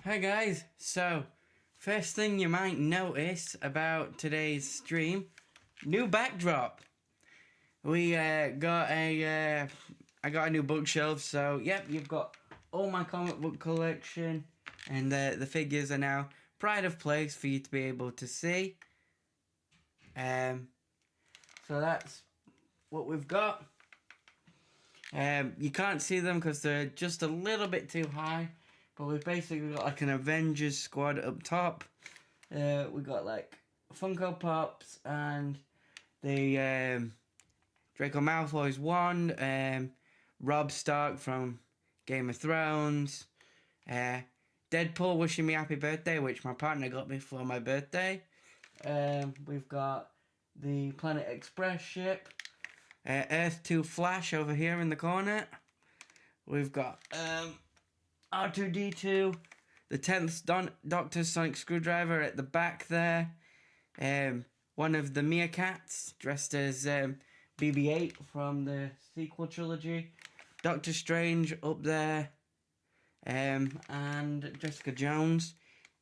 Hi guys, so first thing you might notice about today's stream, new backdrop. I got a new bookshelf, so yep, you've got all my comic book collection, and the figures are now pride of place for you to be able to see. So that's what we've got. You can't see them because they're just a little bit too high. But we've basically got like an Avengers squad up top. We got like Funko Pops and the Draco Malfoy's wand. Rob Stark from Game of Thrones. Deadpool wishing me happy birthday, which my partner got me for my birthday. We've got the Planet Express ship. Earth 2 Flash over here in the corner. We've got R2-D2, the 10th Doctor's Sonic Screwdriver at the back there. One of the Meerkats dressed as BB-8 from the sequel trilogy. Doctor Strange up there. And Jessica Jones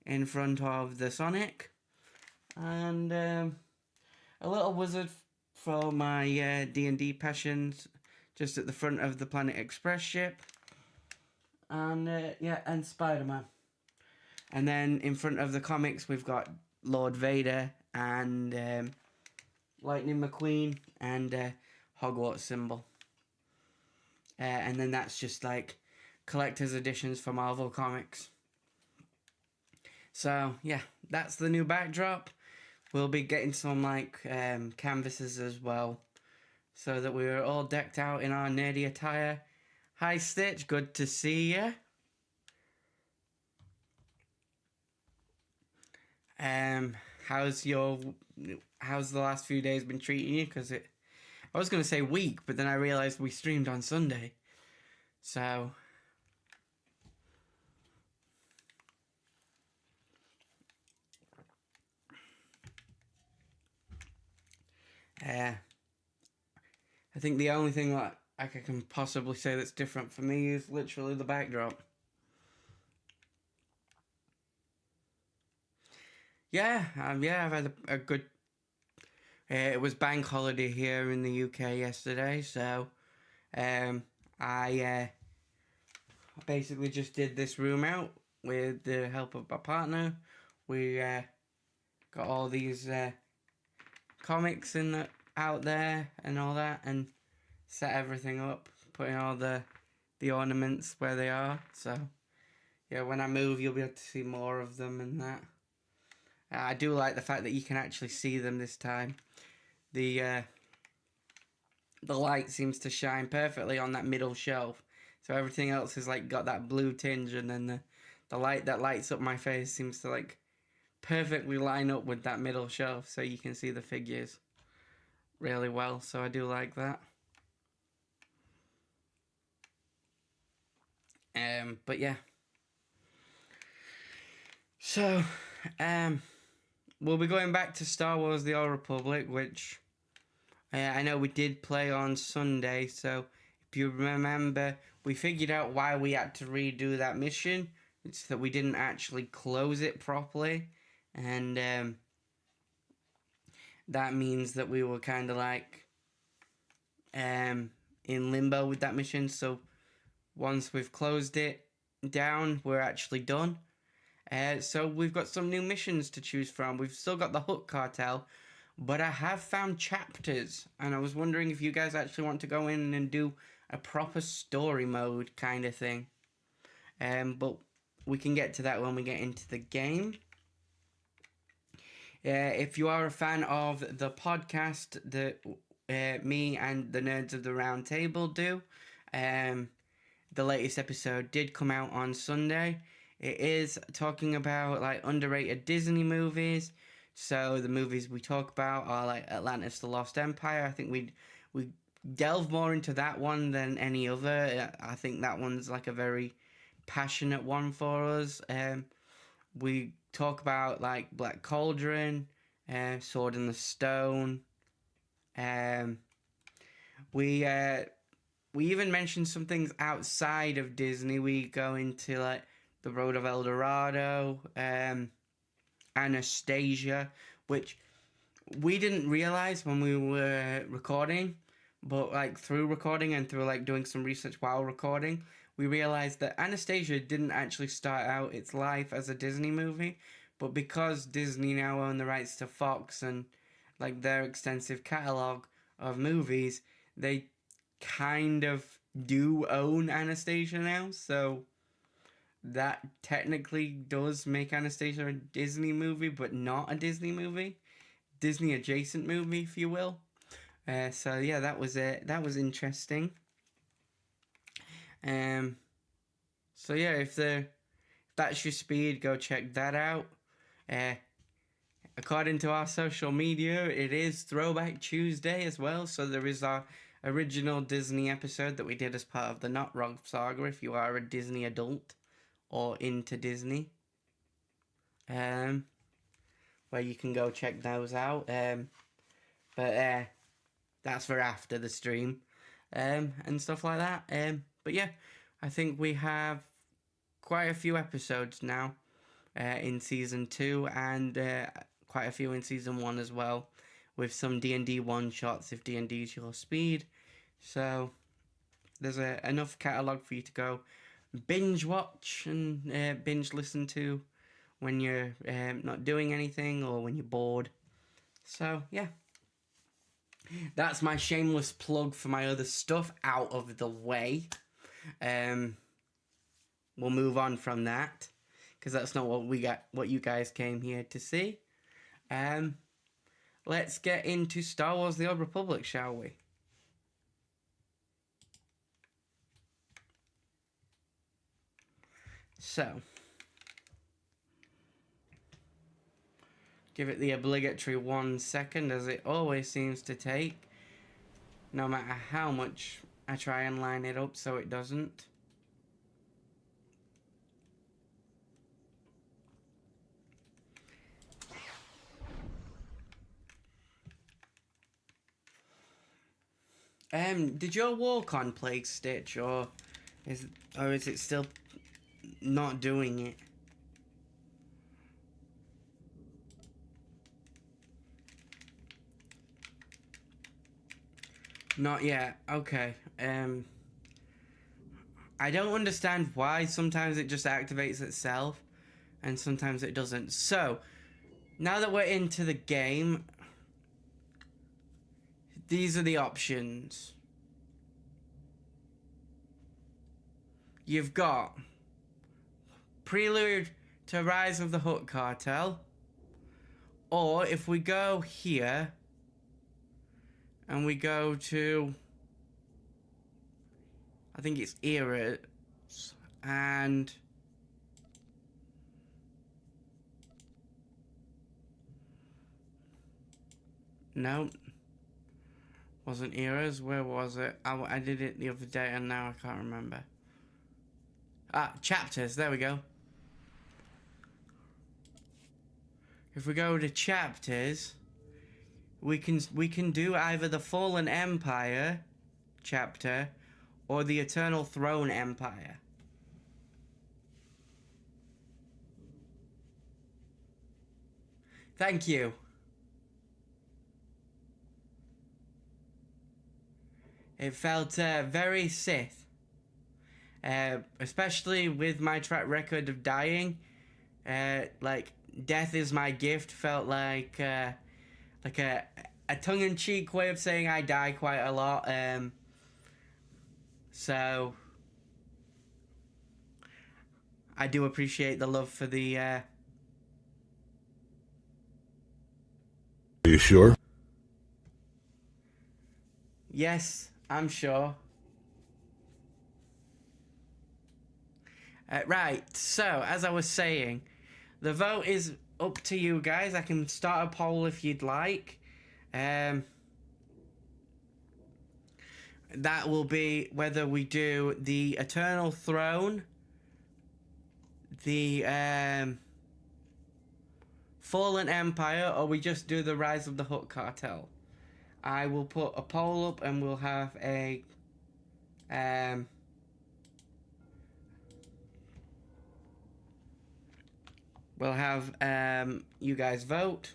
in front of the Sonic. And a little wizard for my D&D passions just at the front of the Planet Express ship. And and Spider-Man. And then in front of the comics we've got Lord Vader and Lightning McQueen and Hogwarts symbol. And then that's just like collector's editions for Marvel Comics. So yeah, that's the new backdrop. We'll be getting some like canvases as well, so that we're all decked out in our nerdy attire. Hi Stitch, good to see you. How's the last few days been treating you? Because I was gonna say week, but then I realized we streamed on Sunday, so. I think the only thing that I can possibly say that's different for me is literally the backdrop. Yeah, I've had a good. It was bank holiday here in the UK yesterday, so I basically just did this room out with the help of my partner. We got all these comics out there and all that, and set everything up, putting all the ornaments where they are. So yeah, when I move, you'll be able to see more of them and that. I do like the fact that you can actually see them this time. The light seems to shine perfectly on that middle shelf, so everything else has like got that blue tinge, and then the light that lights up my face seems to like perfectly line up with that middle shelf, so you can see the figures really well. So I do like that. But yeah. So we'll be going back to Star Wars The Old Republic, which I know we did play on Sunday. So if you remember, we figured out why we had to redo that mission. It's that we didn't actually close it properly. And that means that we were kind of like in limbo with that mission. So once we've closed it down, we're actually done. So we've got some new missions to choose from. We've still got the Hook Cartel, but I have found chapters, and I was wondering if you guys actually want to go in and do a proper story mode kind of thing. But we can get to that when we get into the game. If you are a fan of the podcast that me and the Nerds of the Round Table do, the latest episode did come out on Sunday. It is talking about like underrated Disney movies. So the movies we talk about are like Atlantis: The Lost Empire. I think we delve more into that one than any other. I think that one's like a very passionate one for us. We talk about like Black Cauldron, Sword in the Stone. We even mention some things outside of Disney. We go into like The Road of El Dorado, Anastasia, which we didn't realize when we were recording, but like through recording and through like doing some research while recording, we realized that Anastasia didn't actually start out its life as a Disney movie, but because Disney now own the rights to Fox and like their extensive catalog of movies, they kind of do own Anastasia now, so that technically does make Anastasia a Disney movie, but not a Disney movie. Disney adjacent movie, if you will. So yeah, that was it. That was interesting. So yeah, if that's your speed, go check that out. According to our social media, it is Throwback Tuesday as well. So there is our original Disney episode that we did as part of the Not Wrong saga. If you are a Disney adult or into Disney, where you can go check those out. But that's for after the stream, and stuff like that. But yeah, I think we have quite a few episodes now in season 2, and quite a few in season 1 as well, with some D&D one-shots if D&D is your speed. So there's enough catalogue for you to go binge watch and binge listen to when you're not doing anything or when you're bored. So yeah, that's my shameless plug for my other stuff out of the way. We'll move on from that, because that's not what you guys came here to see. Let's get into Star Wars: The Old Republic, shall we? So, give it the obligatory 1 second, as it always seems to take, no matter how much I try and line it up so it doesn't. Did your walk-on Plague Stitch, or is it still not doing it? Not yet. Okay. I don't understand why sometimes it just activates itself and sometimes it doesn't. So, now that we're into the game, these are the options. You've got Prelude to Rise of the Hutt Cartel, or if we go here and we go to, I think it's Eras, and no, wasn't Eras. Where was it? I did it the other day and now I can't remember. Chapters, there we go. If we go to chapters, we can do either the Fallen Empire chapter or the Eternal Throne Empire. Thank you. It felt very Sith. Especially with my track record of dying. Like, death is my gift felt like a tongue-in-cheek way of saying I die quite a lot. So I do appreciate the love for the... Are you sure? Yes, I'm sure. Right, so, as I was saying, the vote is up to you guys. I can start a poll if you'd like. That will be whether we do the Eternal Throne, the Fallen Empire, or we just do the Rise of the Hutt Cartel. I will put a poll up and we'll have a we'll have you guys vote.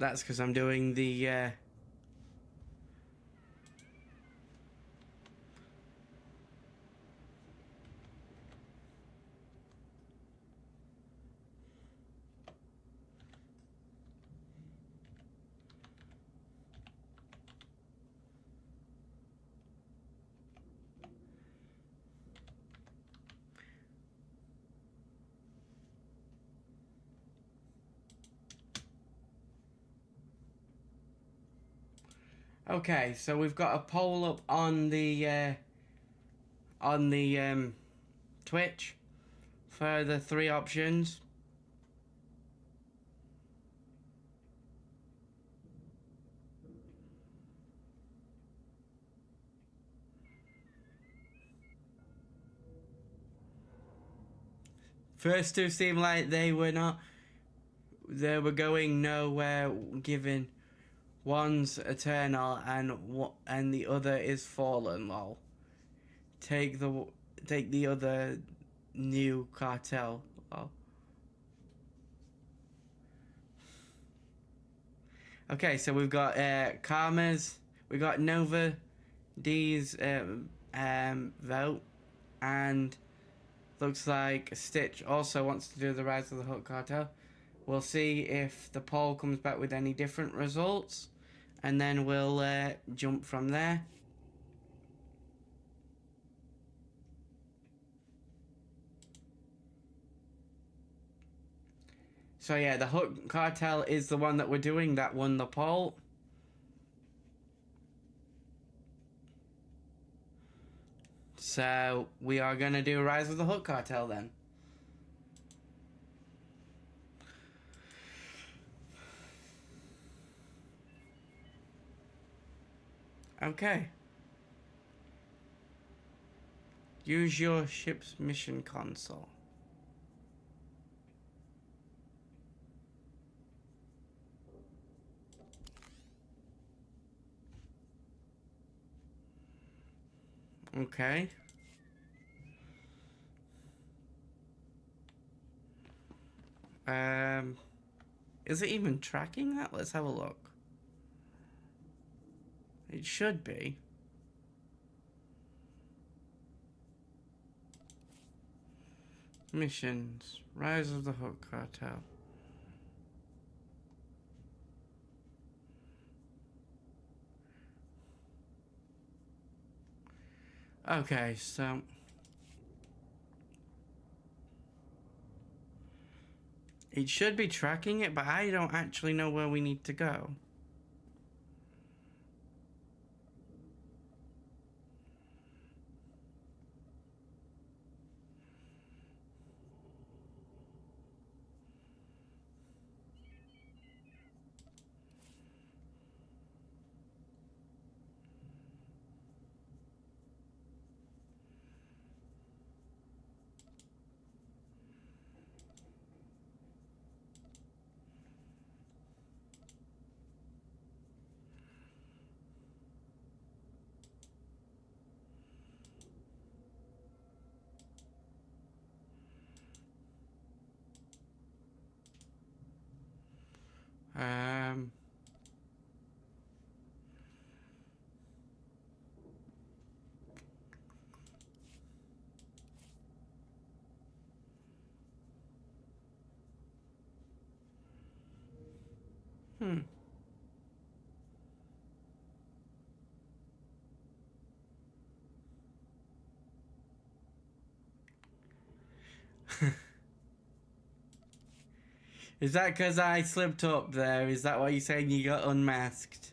That's because I'm doing the Okay, so we've got a poll up on the Twitch for the 3 options. First 2 seem like they were going nowhere, given one's eternal and the other is fallen. Lol. Take the other new cartel. Lol. Okay, so we've got Karma's, we got Nova D's vote, and looks like Stitch also wants to do the Rise of the Hook Cartel. We'll see if the poll comes back with any different results, and then we'll jump from there. So yeah, the Hook Cartel is the one that we're doing that won the poll. So we are going to do Rise of the Hook Cartel then. Okay. Use your ship's mission console. Okay. Is it even tracking that? Let's have a look. It should be. Missions. Rise of the Hook Cartel. Okay, so it should be tracking it, but I don't actually know where we need to go. Um, hmm. Is that because I slipped up there? Is that why you're saying you got unmasked?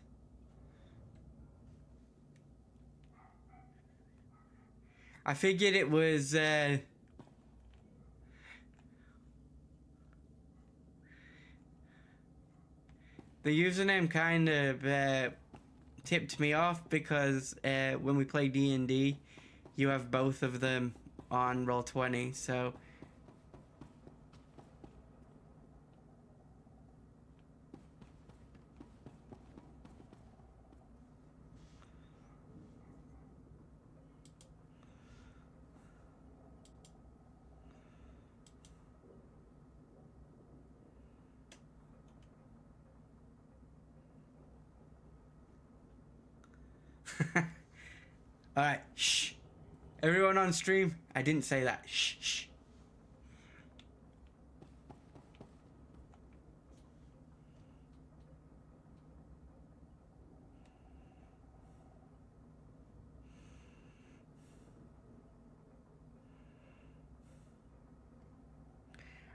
I figured it was, the username kind of, tipped me off because, when we play D&D, you have both of them on Roll20, so... Alright, shh. Everyone on stream, I didn't say that. Shh, shh.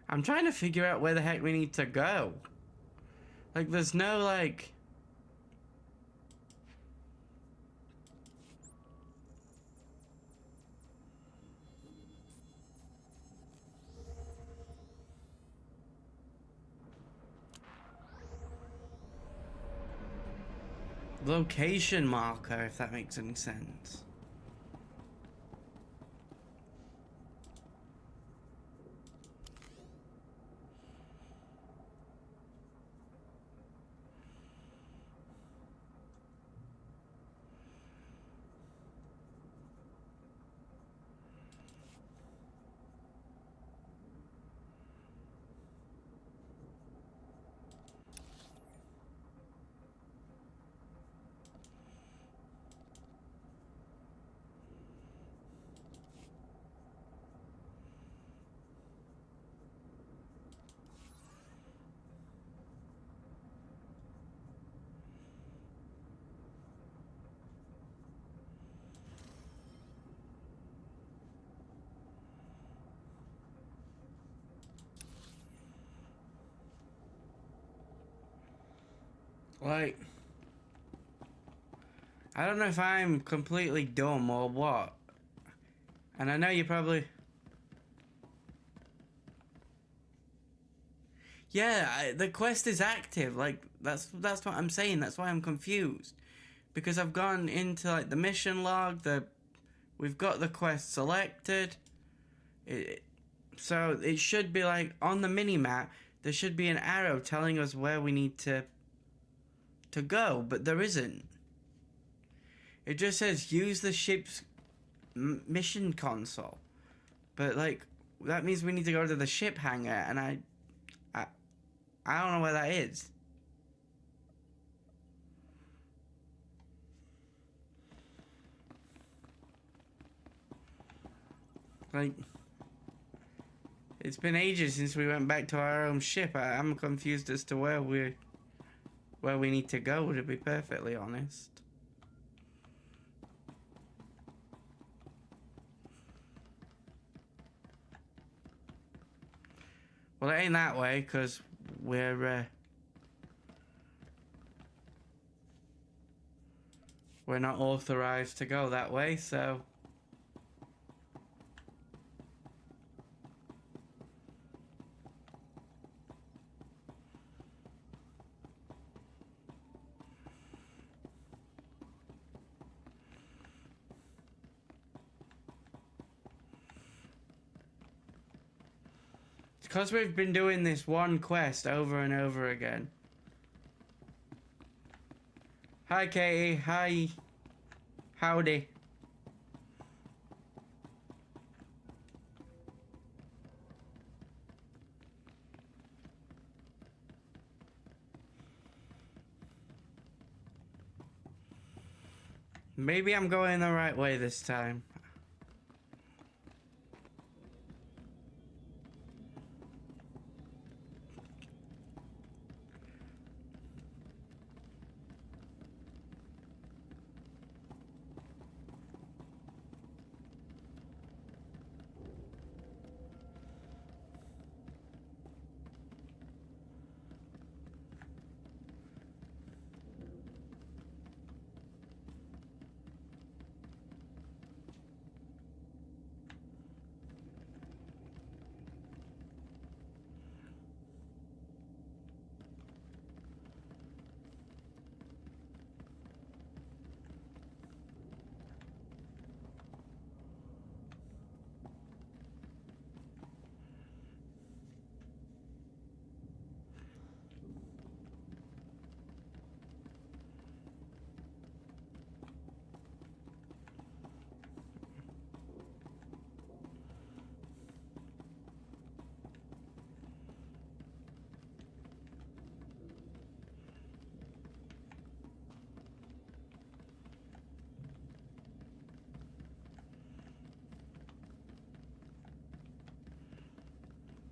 I'm trying to figure out where the heck we need to go. Like, there's no, like... location marker, if that makes any sense. Like, I don't know if I'm completely dumb or what. And I know you probably... Yeah, the quest is active. Like, that's what I'm saying. That's why I'm confused. Because I've gone into, like, the mission log, we've got the quest selected. So it should be, like, on the mini-map, there should be an arrow telling us where we need to go, but there isn't. It just says use the ship's mission console, but like that means we need to go to the ship hangar, and I don't know where that is. Like, it's been ages since we went back to our own ship. I'm confused as to where we need to go, to be perfectly honest. Well, it ain't that way, because we're not authorized to go that way, so... Because we've been doing this one quest over and over again. Hi, Katie. Hi. Howdy. Maybe I'm going the right way this time.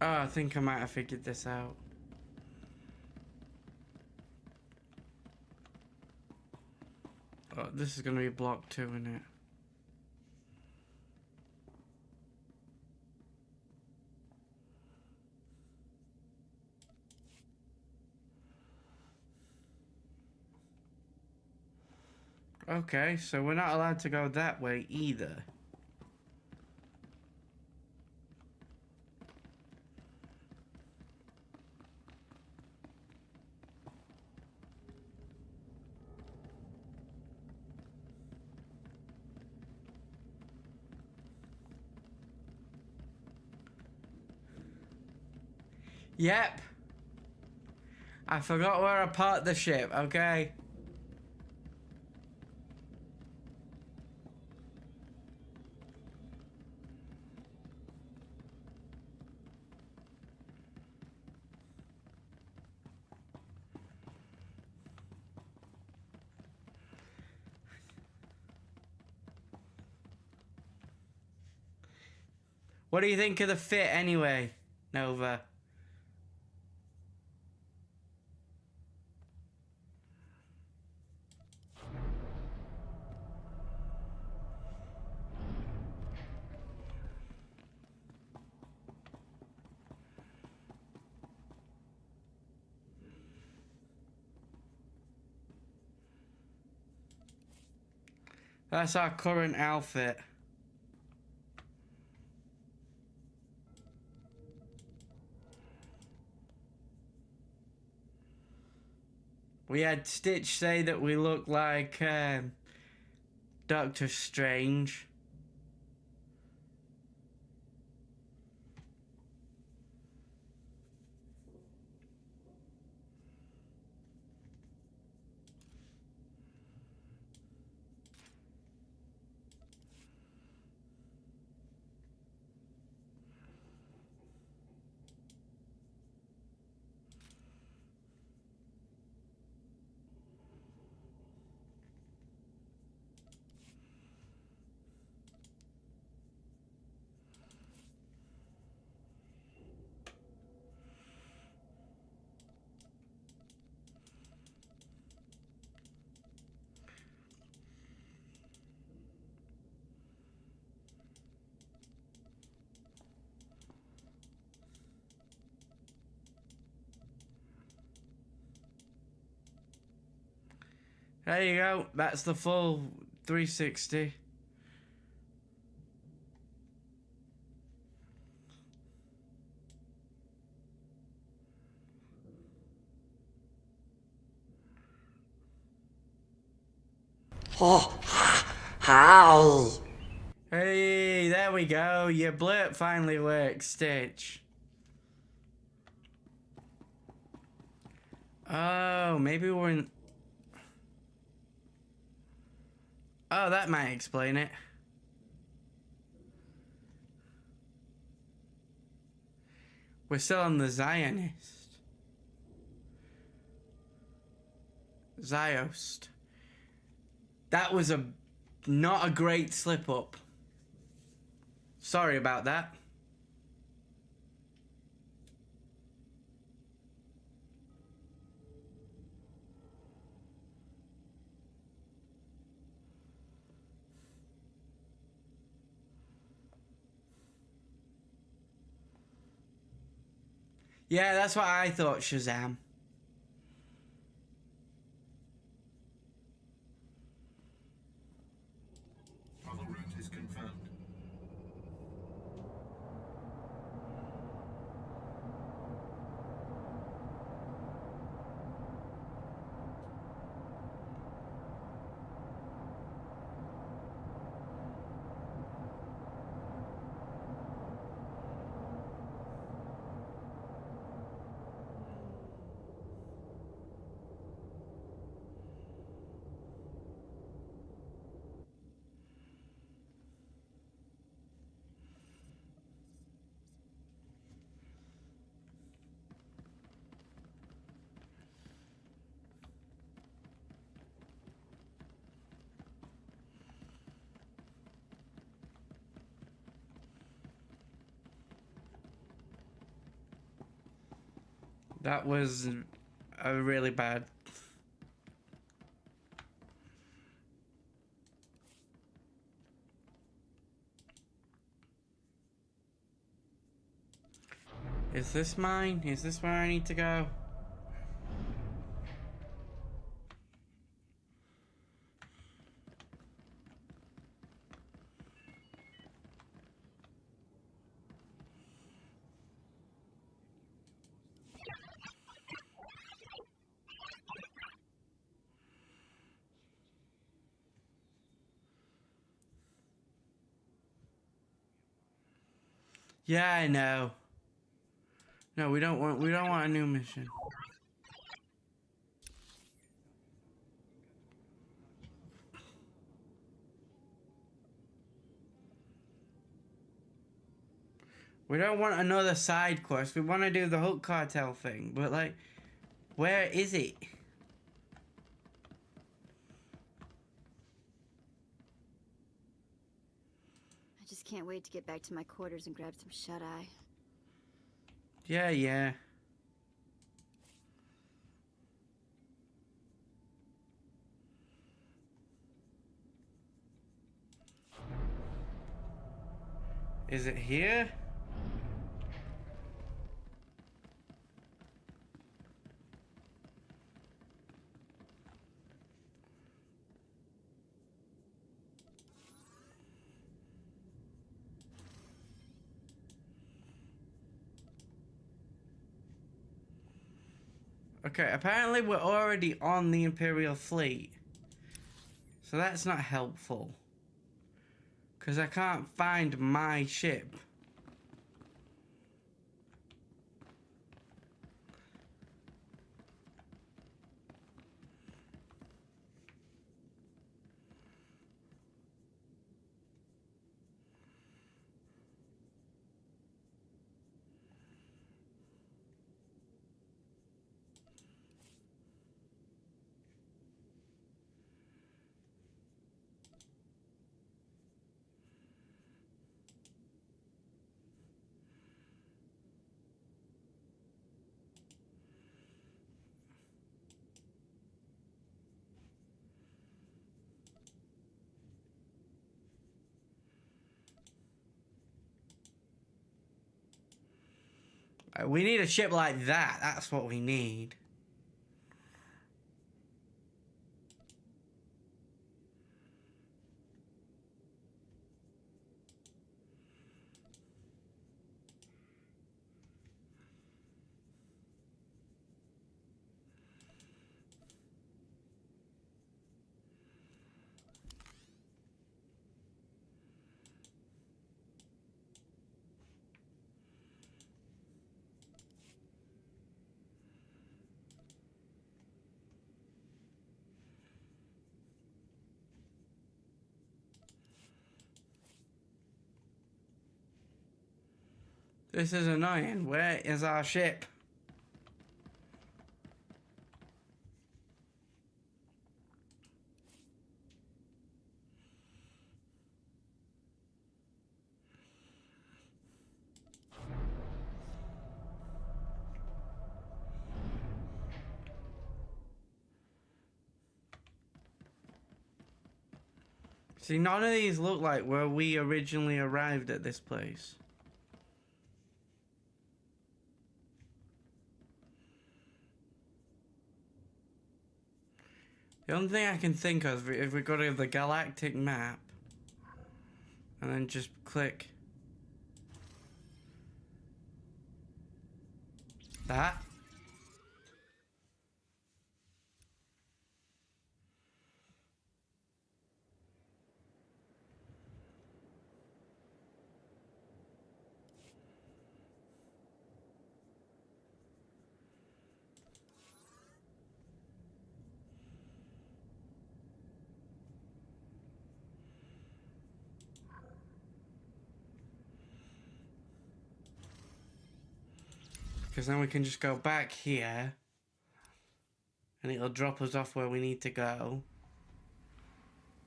Oh, I think I might have figured this out. Oh, this is gonna be block 2, isn't it? Okay, so we're not allowed to go that way either. Yep. I forgot where I parked the ship, okay? What do you think of the fit anyway, Nova? That's our current outfit. We had Stitch say that we look like Doctor Strange. There you go. That's the full 360. Hi. Hey, there we go. Your blurb finally works, Stitch. Oh, maybe we're in... Oh, that might explain it. We're still on the Zionist. Ziost. That was not a great slip up. Sorry about that. Yeah, that's what I thought, Shazam. Follow route is confirmed. That was really bad. Is this mine? Is this where I need to go? Yeah, I know. No, we don't want a new mission. We don't want another side quest. We want to do the Hook Cartel thing. But, like, where is it? I just can't wait to get back to my quarters and grab some shut-eye. Yeah, yeah. Is it here? Okay, apparently we're already on the Imperial fleet. So that's not helpful. Because I can't find my ship. We need a ship like that. That's what we need. This is annoying. Where is our ship? See, none of these look like where we originally arrived at this place. The only thing I can think of, if we go to the galactic map, and then just click that. Because then we can just go back here. And it'll drop us off where we need to go.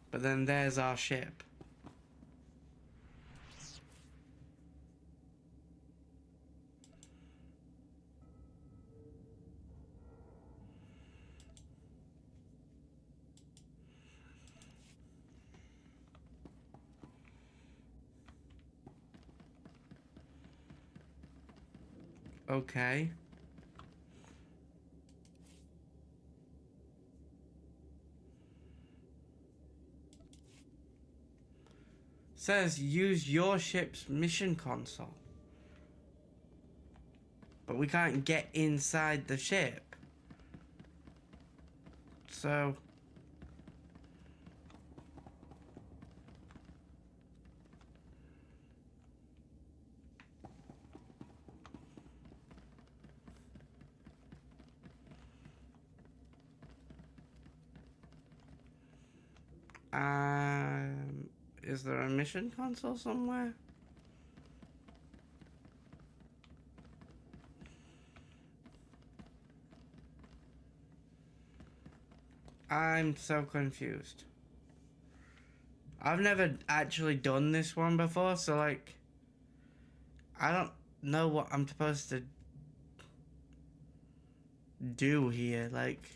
But then there's our ship. Okay. Says use your ship's mission console. But we can't get inside the ship. So... is there a mission console somewhere? I'm so confused. I've never actually done this one before, so like, I don't know what I'm supposed to do here, like...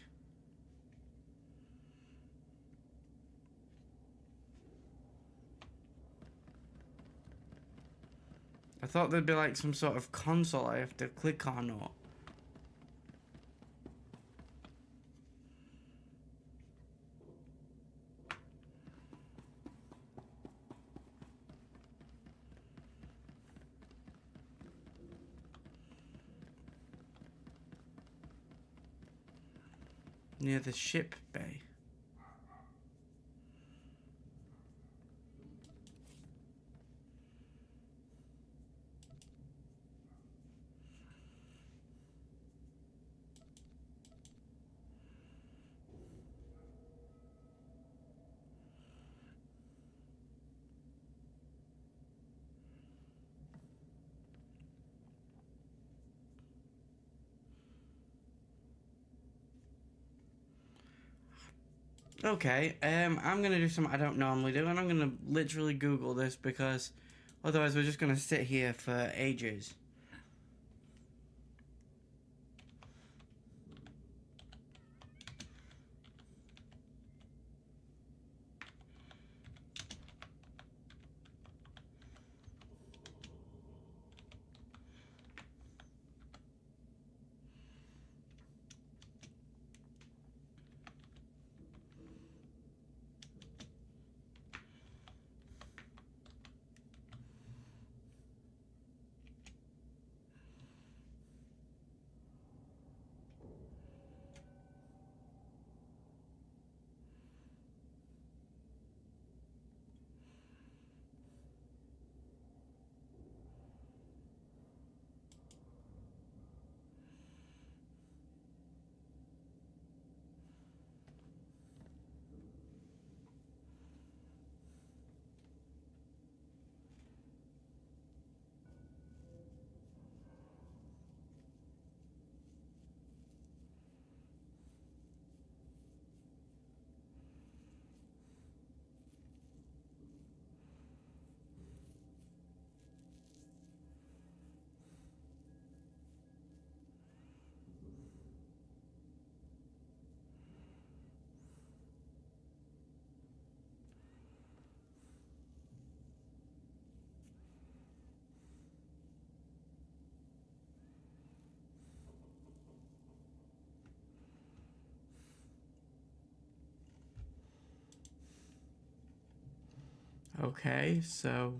I thought there'd be like some sort of console I have to click on or... near the ship bay. Okay, I'm gonna do something I don't normally do, and I'm gonna literally Google this because otherwise we're just gonna sit here for ages. Okay, so...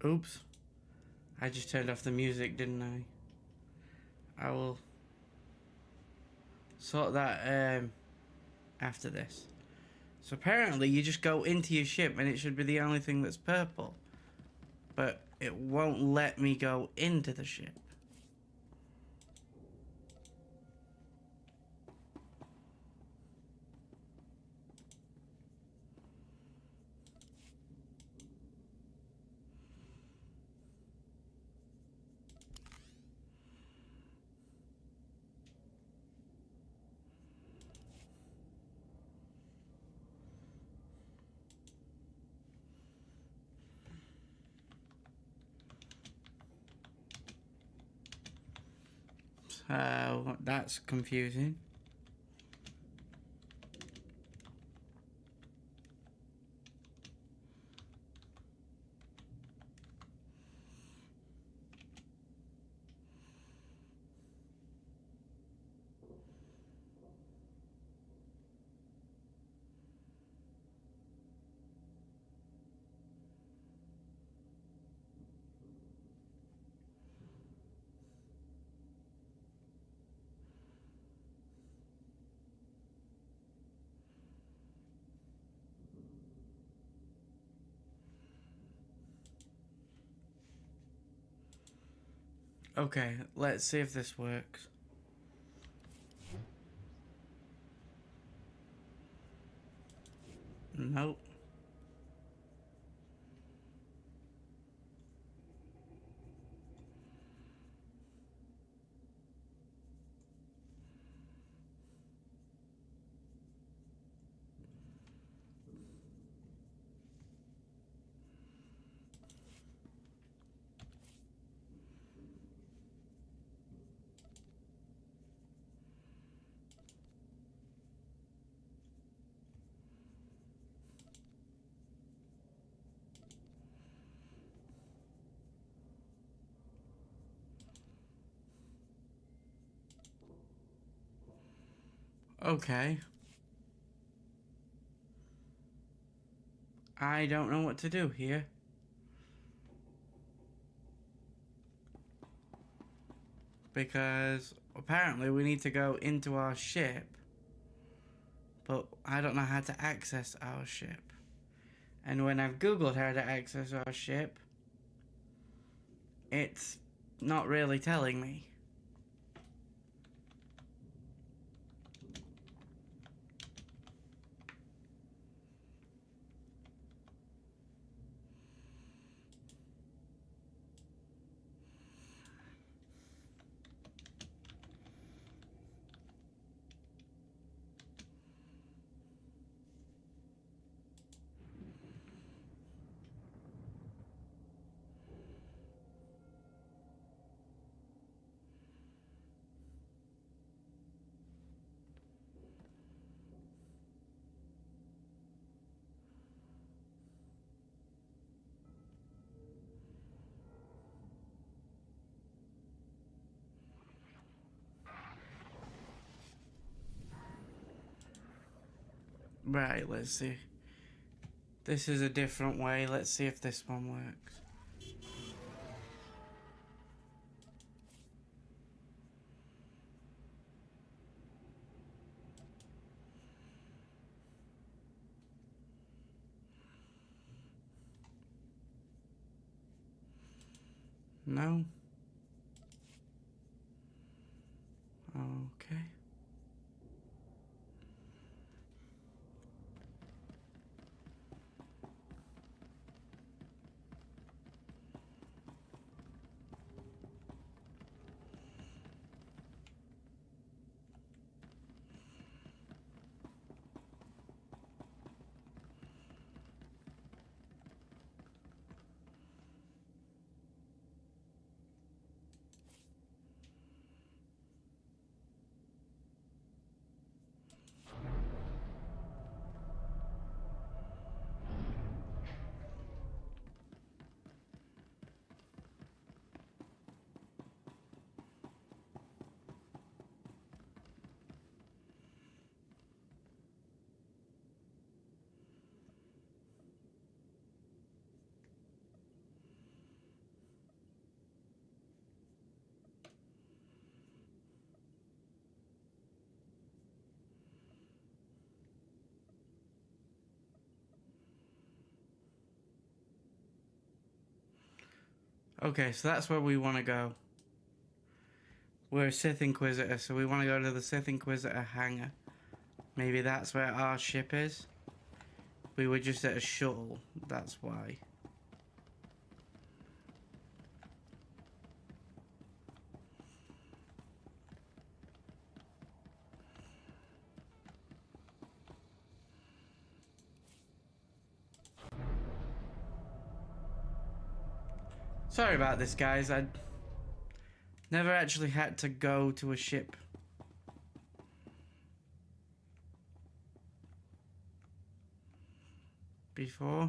Oops. I just turned off the music, didn't I? I will sort that after this. So apparently you just go into your ship and it should be the only thing that's purple. But it won't let me go into the ship. So that's confusing. Okay, let's see if this works. Nope. Okay. I don't know what to do here. Because apparently we need to go into our ship. But I don't know how to access our ship. And when I've Googled how to access our ship, it's not really telling me. Right, let's see. This is a different way. Let's see if this one works. No? Okay. Okay, so that's where we want to go. We're a Sith Inquisitor, so we want to go to the Sith Inquisitor hangar. Maybe that's where our ship is. We were just at a shuttle, that's why. Sorry about this, guys. I never actually had to go to a ship before.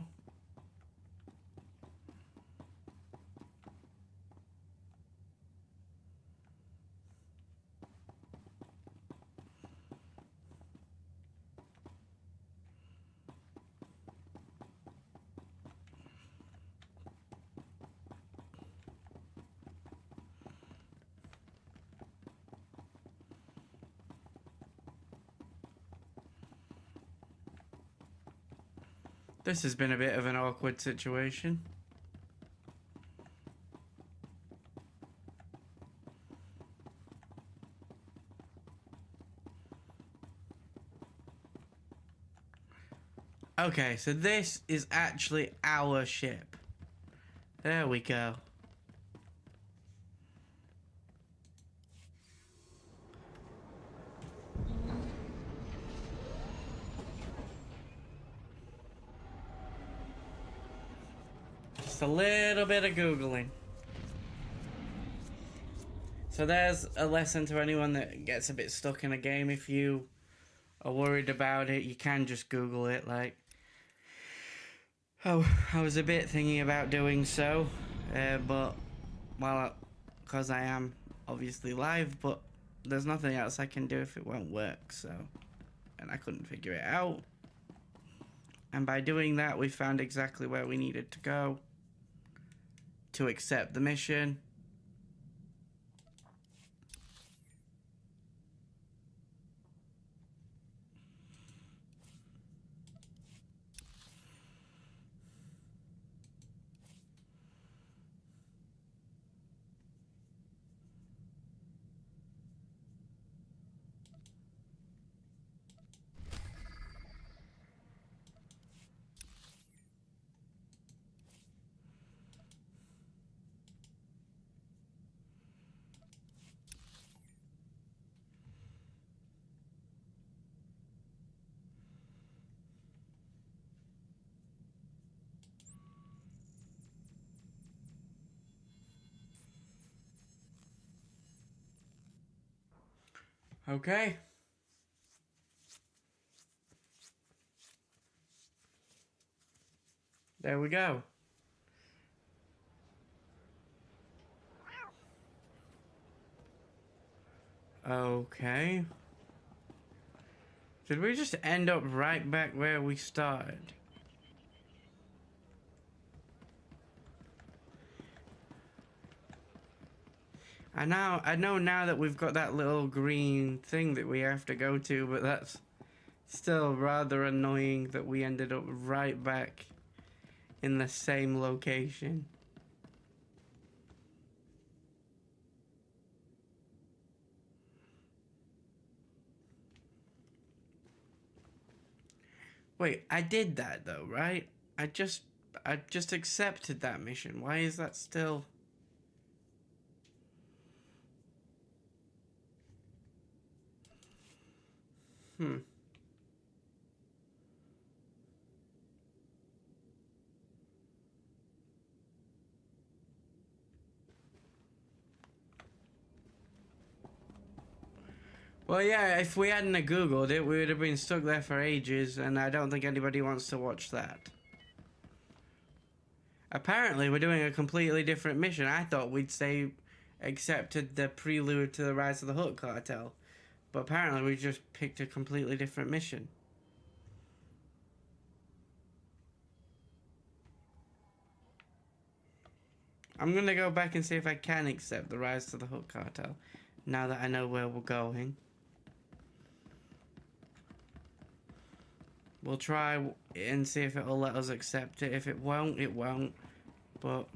This has been a bit of an awkward situation. Okay, so this is actually our ship. There we go. Just a little bit of Googling. So there's a lesson to anyone that gets a bit stuck in a game. If you are worried about it, you can just Google it. Like, oh, I was a bit thinking about doing so, but, well, because I am obviously live, but there's nothing else I can do if it won't work, so, and I couldn't figure it out. And by doing that, we found exactly where we needed to go to accept the mission. Okay. There we go. Okay. Did we just end up right back where we started? I know now that we've got that little green thing that we have to go to, but that's still rather annoying that we ended up right back in the same location. Wait, I did that though, right? I just accepted that mission. Why is that still... Well, yeah, if we hadn't have Googled it, we would have been stuck there for ages, and I don't think anybody wants to watch that. Apparently, we're doing a completely different mission. I thought we'd say accepted the prelude to the Rise of the Hook Cartel, but apparently we just picked a completely different mission. I'm gonna go back and see if I can accept the Rise to the Hook Cartel, now that I know where we're going. We'll try and see if it'll let us accept it. If it won't, it won't. But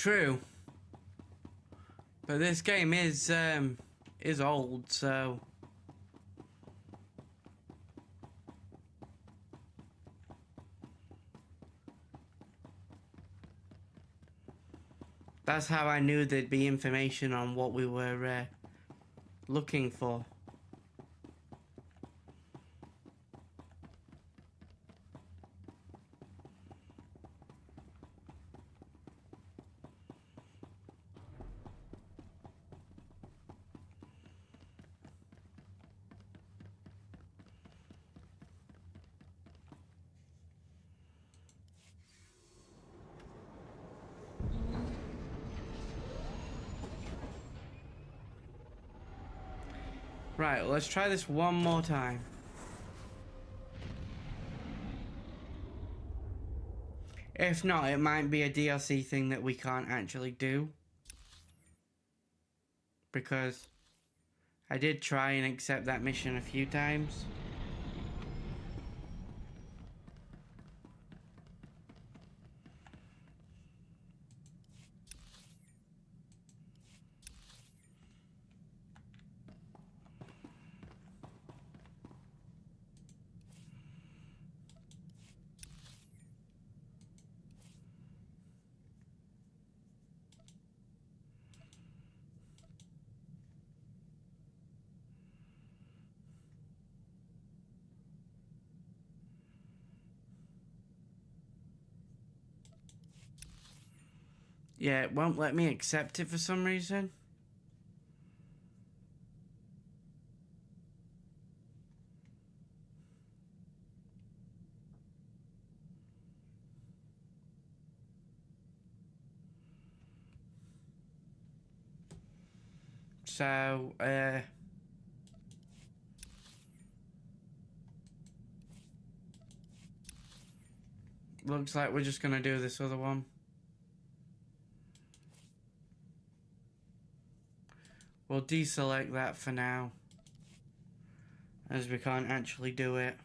True. But this game is old, so that's how I knew there'd be information on what we were looking for. Right, let's try this one more time. If not, it might be a DLC thing that we can't actually do. Because I did try and accept that mission a few times. Yeah, it won't let me accept it for some reason. So, looks like we're just gonna do this other one. We'll deselect that for now, as we can't actually do it.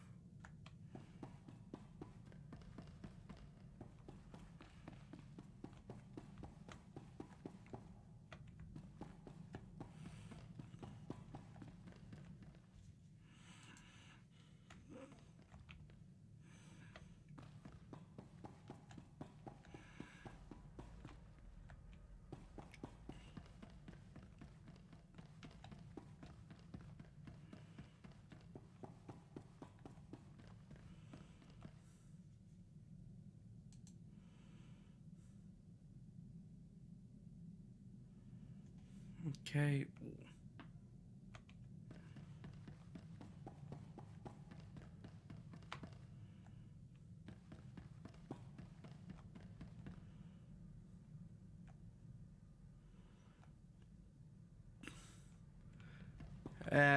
Okay.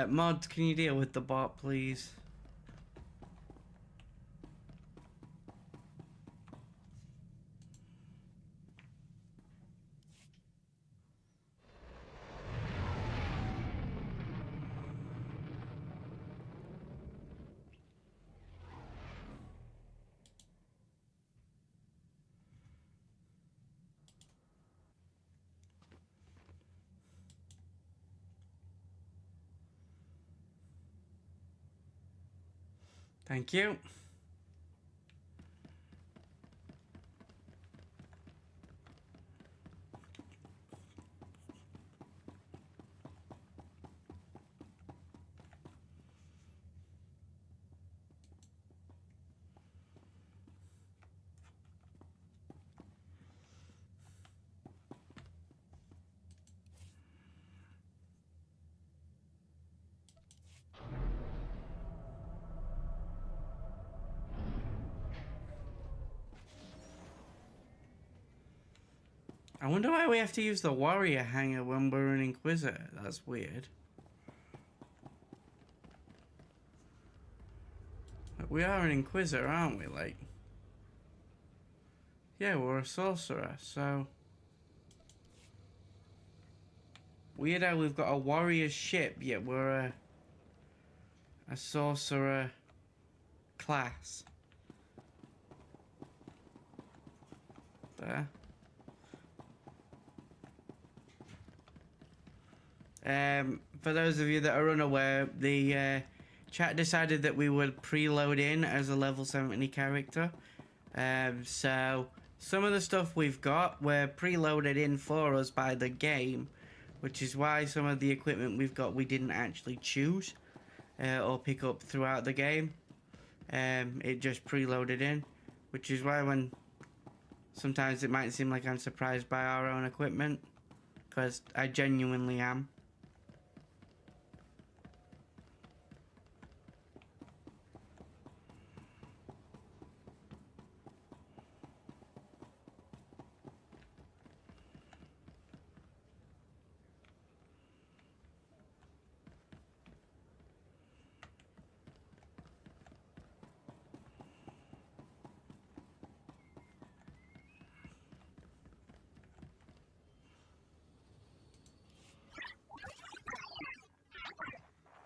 Mods, can you deal with the bot, please? Thank you. I wonder why we have to use the warrior hanger when we're an inquisitor. That's weird. But we are an inquisitor, aren't we? Like, yeah, we're a sorcerer, so weird how we've got a warrior ship, yet we're a sorcerer class. There. For those of you that are unaware, the chat decided that we would preload in as a level 70 character. So some of the stuff we've got were preloaded in for us by the game, which is why some of the equipment we've got we didn't actually choose or pick up throughout the game. It just preloaded in, which is why when sometimes it might seem like I'm surprised by our own equipment, because I genuinely am.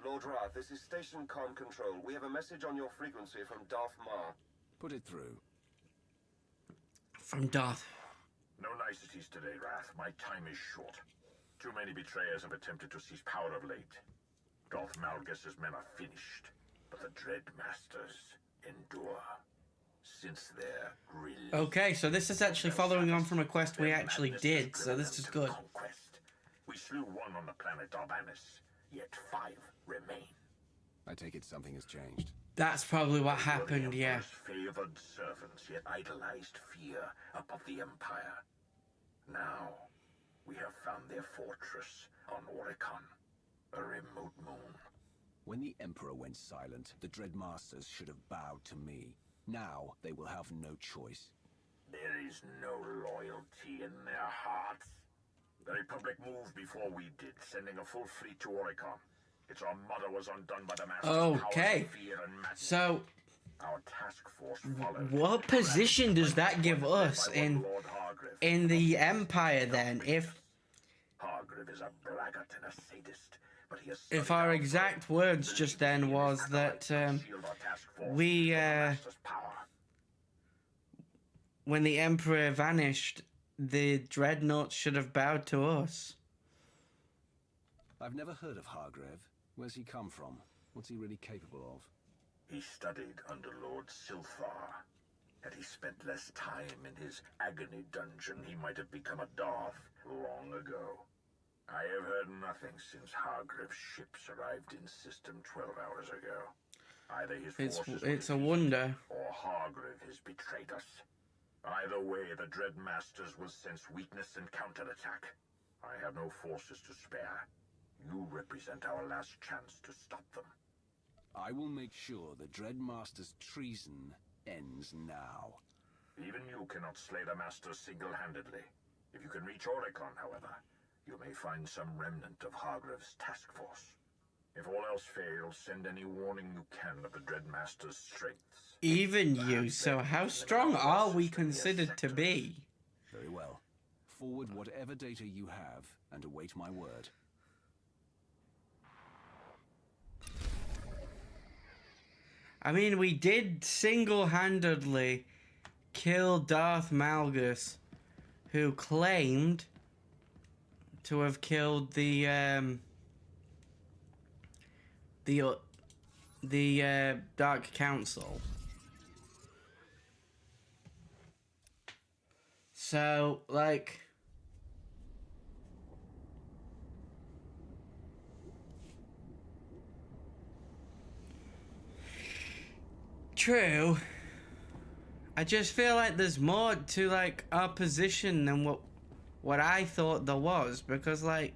Lord Ra, this is Station Comm Control. We have a message on your frequency from Darth Mar. Put it through. From Darth. No niceties today, Wrath. My time is short. Too many betrayers have attempted to seize power of late. Darth Malgus's men are finished, but the Dread Masters endure. Since their release... Okay, so this is actually following on from a quest we actually did, so this is good. Conquest. We slew one on the planet Darbanis, yet 5 remain. I take it something has changed. That's probably what happened, yeah. Favored servants, yet idolized fear above the Empire. Now, we have found their fortress on Oricon, a remote moon. When the Emperor went silent, the Dread Masters should have bowed to me. Now, they will have no choice. There is no loyalty in their hearts. The Republic moved before we did, sending a full fleet to Oricon. Its armada was undone by the Masters' Okay, powers of fear and madness. so Our task force followed. what position does that give us in Lord Hargreave. the Empire then? Hargreave is a braggart and a sadist, but he has If our exact words just then was that we when the Emperor vanished, the Dreadnoughts should have bowed to us. I've never heard of Hargrave. Where's he come from? What's he really capable of? He studied under Lord SWTOR. Had he spent less time in his agony dungeon, he might have become a Darth long ago. I have heard nothing since Hargrave's ships arrived in system 12 hours ago. Either his forces It's a were wonder. defeated, or Hargrave has betrayed us. Either way, the Dread Masters will sense weakness and counterattack. I have no forces to spare. You represent our last chance to stop them. I will make sure the Dread Master's treason ends now. Even you cannot slay the Masters single-handedly. If you can reach Oricon, however, you may find some remnant of Hargrave's task force. If all else fails, send any warning you can of the Dread Master's strengths. Even you, so how strong are we considered to be? Very well. Forward whatever data you have, and await my word. I mean, we did single-handedly kill Darth Malgus, who claimed to have killed the Dark Council. So, like, true. I just feel like there's more to, like, our position than what I thought there was, because, like,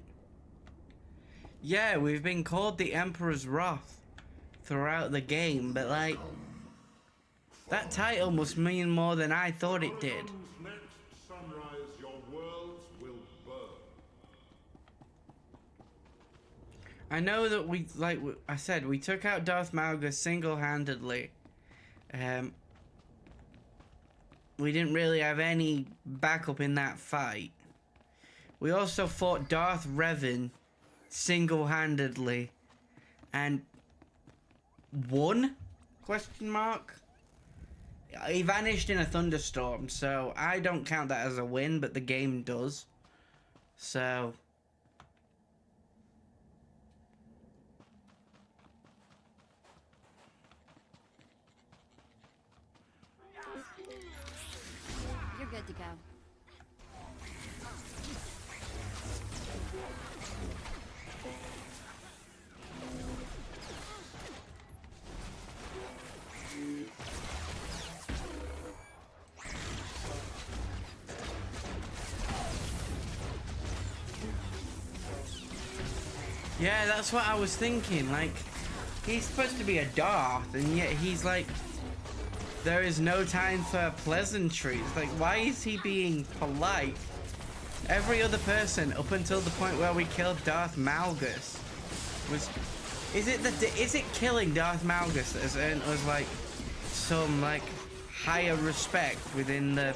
yeah, we've been called the Emperor's Wrath throughout the game, but, like, that title must mean more than I thought it did. Next sunrise, your worlds will burn. I know that we, like I said, we took out Darth Malgus single-handedly. We didn't really have any backup in that fight. We also fought Darth Revan single-handedly and won? Question mark. He vanished in a thunderstorm, so I don't count that as a win, but the game does. So good to go. Yeah, that's what I was thinking. Like, he's supposed to be a Darth, and yet he's like, there is no time for pleasantries. Like, why is he being polite? Every other person up until the point where we killed Darth Malgus was. Is it killing Darth Malgus that has earned us like some like higher respect within the.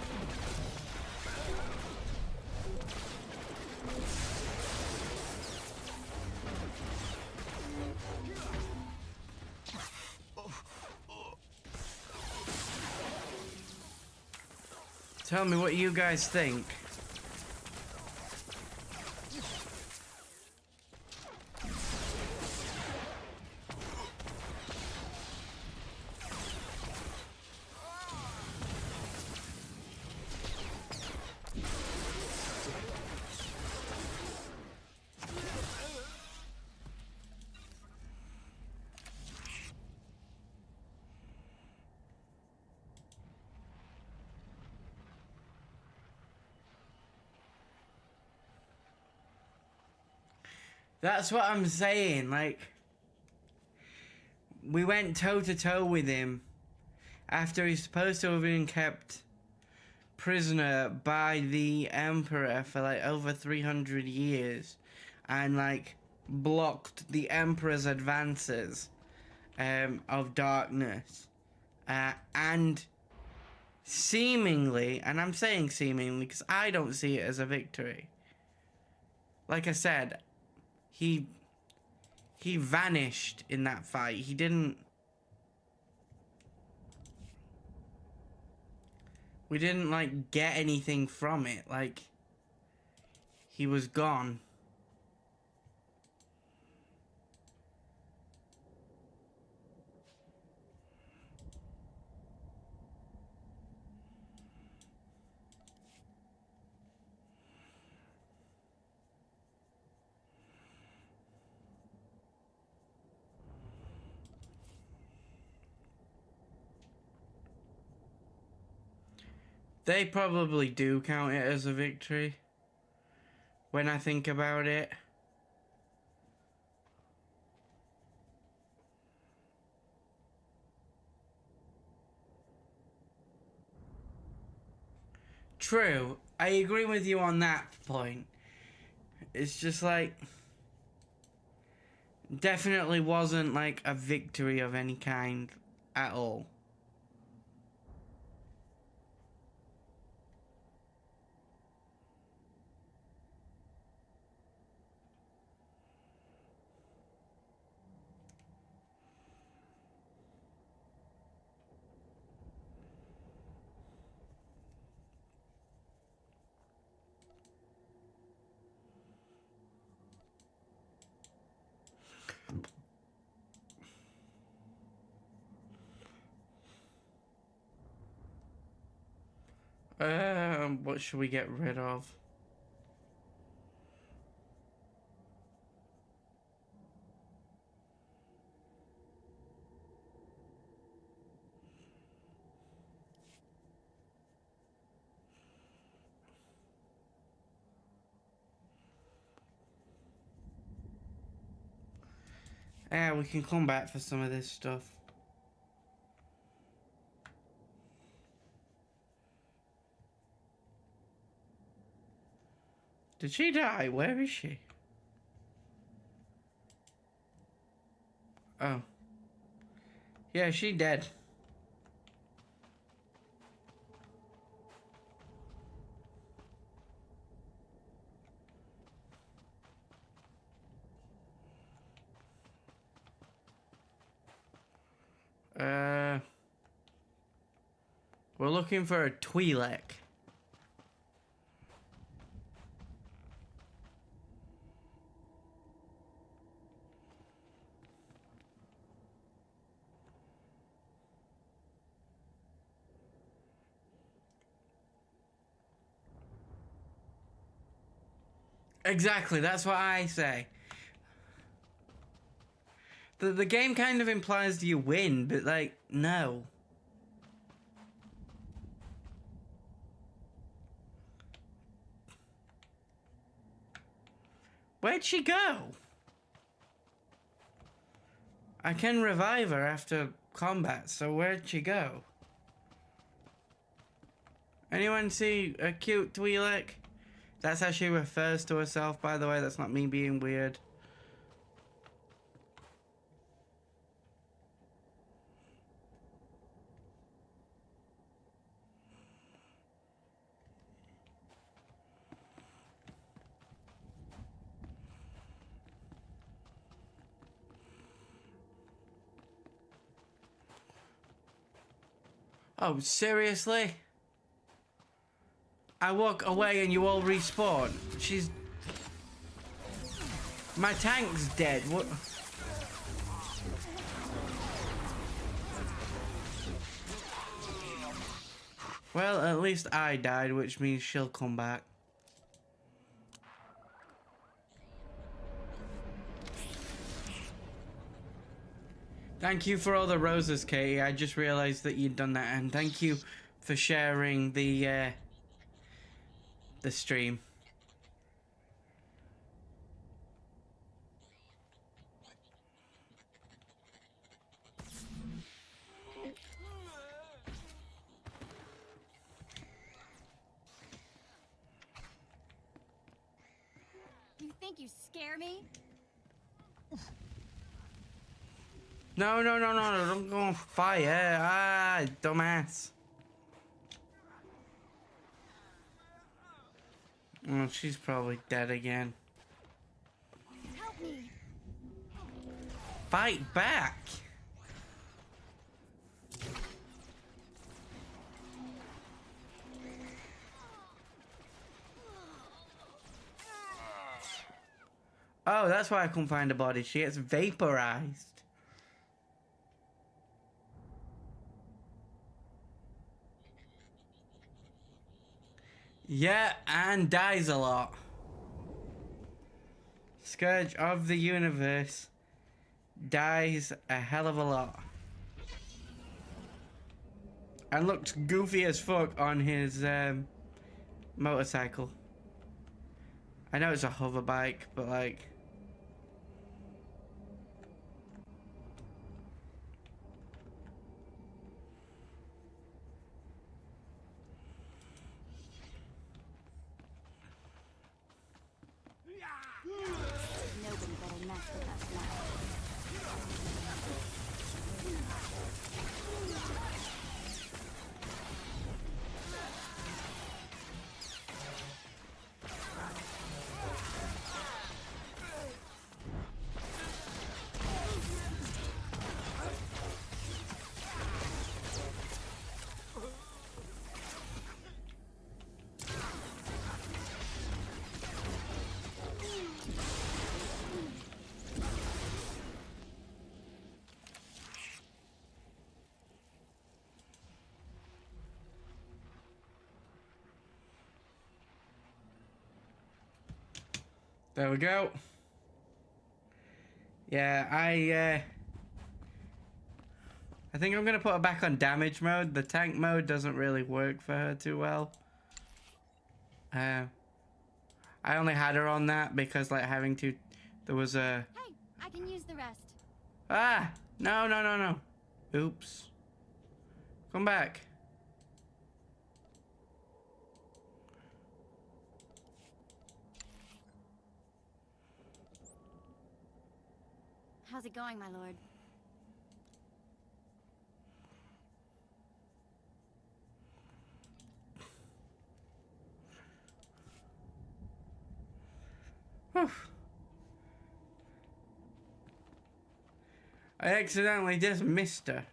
Tell me what you guys think. That's what I'm saying, like, we went toe to toe with him after he's supposed to have been kept prisoner by the Emperor for like over 300 years and like blocked the Emperor's advances of darkness and seemingly, and I'm saying seemingly because I don't see it as a victory. Like I said, he vanished in that fight. He didn't. We didn't like get anything from it. Like, he was gone. They probably do count it as a victory when I think about it. True, I agree with you on that point. It's just like, definitely wasn't like a victory of any kind at all. What should we get rid of? Yeah, we can come back for some of this stuff. Did she die? Where is she? Oh. Yeah, she dead. We're looking for a Twi'lek. Exactly, that's what I say. The game kind of implies you win, but like, no. Where'd she go? I can revive her after combat, so where'd she go? Anyone see a cute Twi'lek? That's how she refers to herself, by the way. That's not me being weird. Oh, seriously? I walk away and you all respawn. She's... My tank's dead. What? Well, at least I died, which means she'll come back. Thank you for all the roses, Katie. I just realized that you'd done that, and thank you for sharing the stream. You think you scare me? No, don't go on fire. Ah, dumbass. Oh, she's probably dead again. Help me. Fight back. Oh, that's why I couldn't find a body. She gets vaporized. Yeah, and dies a lot. Scourge of the Universe dies a hell of a lot. And looks goofy as fuck on his motorcycle. I know it's a hover bike, but like... Nobody better mess with us now. There we go. Yeah, I think I'm gonna put her back on damage mode. The tank mode doesn't really work for her too well. I only had her on that because like having to, there was a... Hey, I can use the rest. Ah! No. Oops. Come back. How's it going, my lord? Whew. I accidentally just missed her.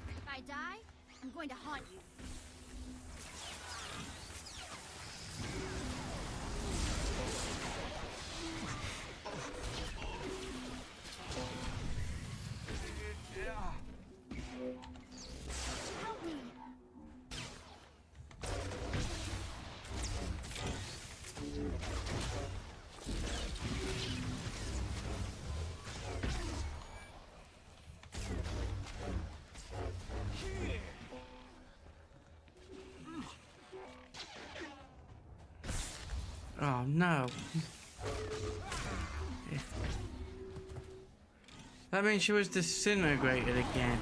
If I die, I'm going to haunt you. Oh no. That means she was disintegrated again.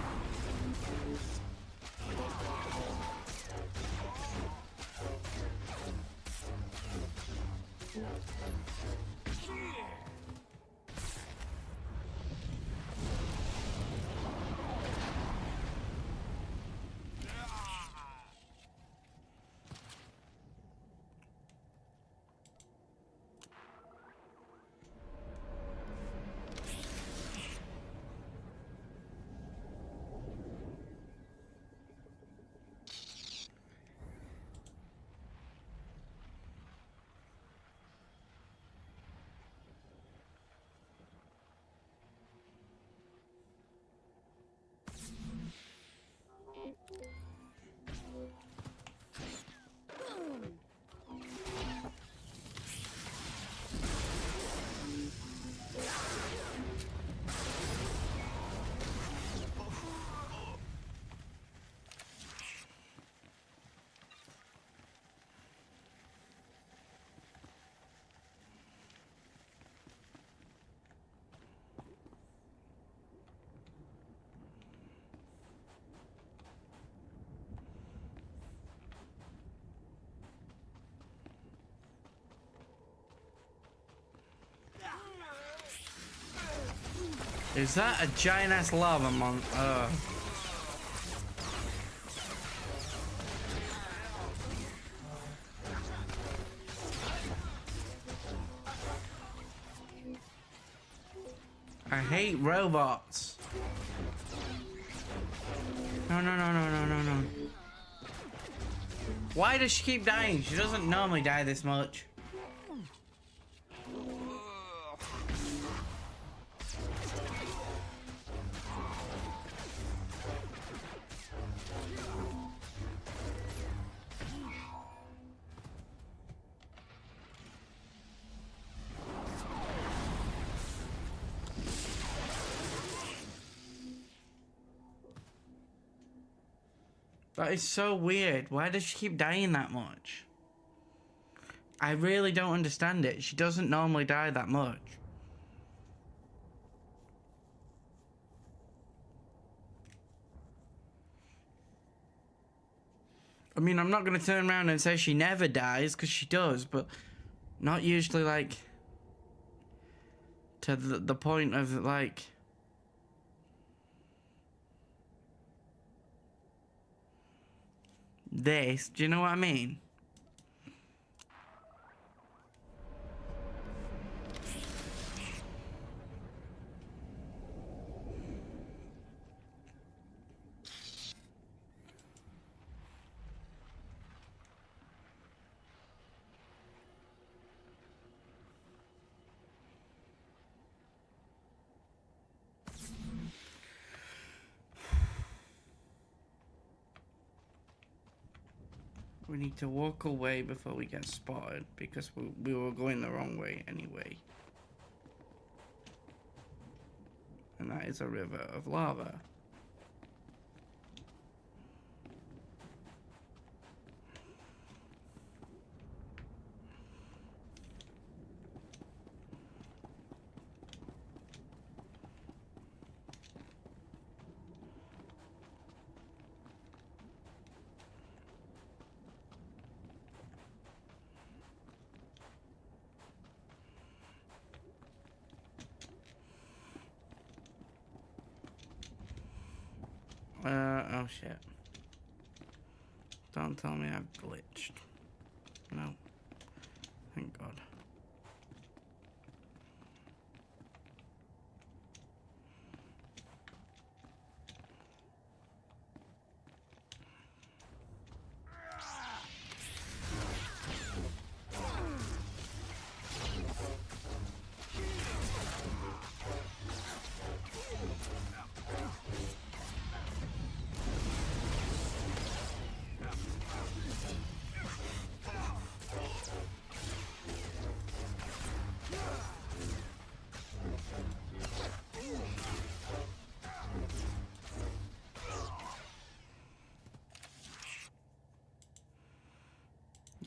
Is that a giant ass lava mon? I hate robots. No, no, no, no, no, no, no. Why does she keep dying? She doesn't normally die this much. That is so weird. Why does she keep dying that much? I really don't understand it. She doesn't normally die that much. I mean, I'm not going to turn around and say she never dies, because she does, but not usually, like, to the point of, like... this. Do you know what I mean? We need to walk away before we get spotted, because we were going the wrong way anyway. And that is a river of lava. Oh shit. Don't tell me I've glitched. No. Thank God.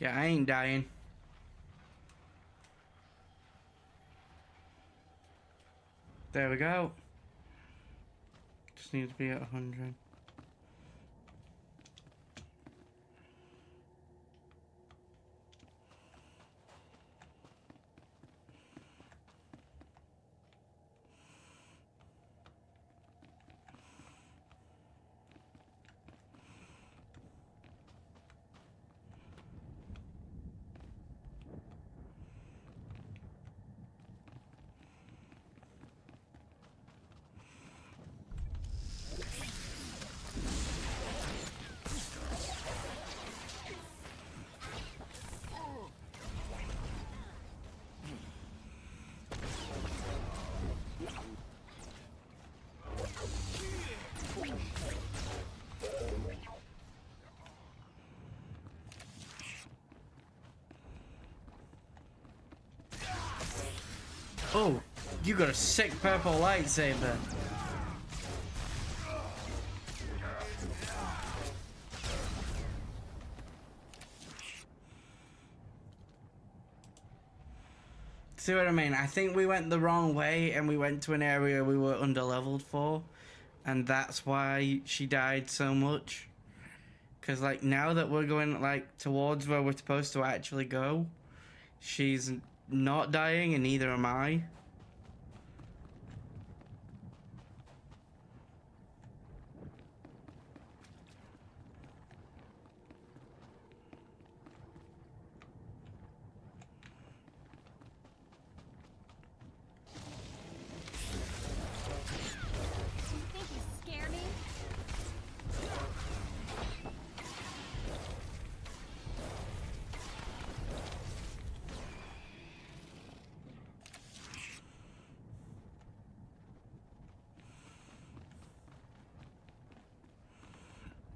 Yeah, I ain't dying. There we go. Just need to be at 100. Oh, you got a sick purple lightsaber. See what I mean? I think we went the wrong way and we went to an area we were underleveled for, and that's why she died so much. Cause like now that we're going like towards where we're supposed to actually go, she's not dying and neither am I. You think you scare me?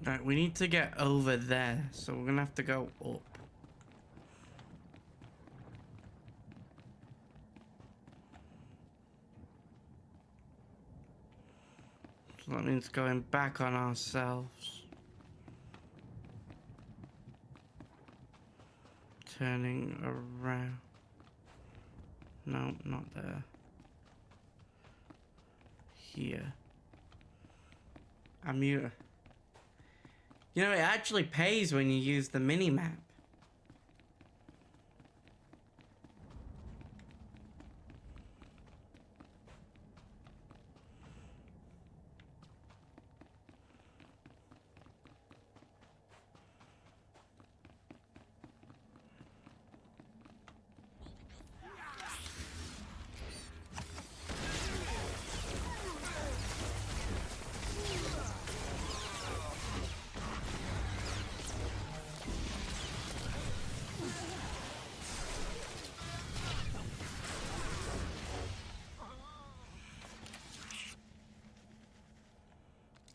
Right, we need to get over there, so we're gonna have to go up. So that means going back on ourselves. Turning around. No, not there. Here. You know, it actually pays when you use the mini-map.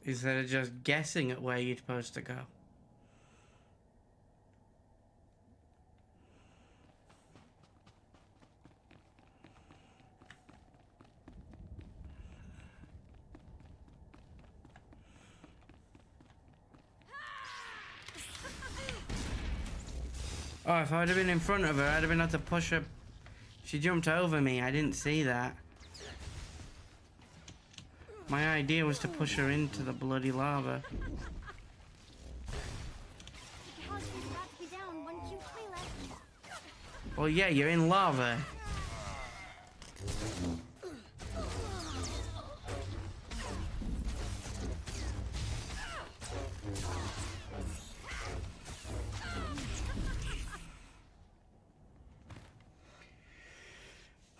Instead of just guessing at where you're supposed to go. Oh, if I'd have been in front of her, I'd have been able to push her. She jumped over me. I didn't see that. My idea was to push her into the bloody lava. The house is about to be down. One, two, three left. Well, yeah, you're in lava.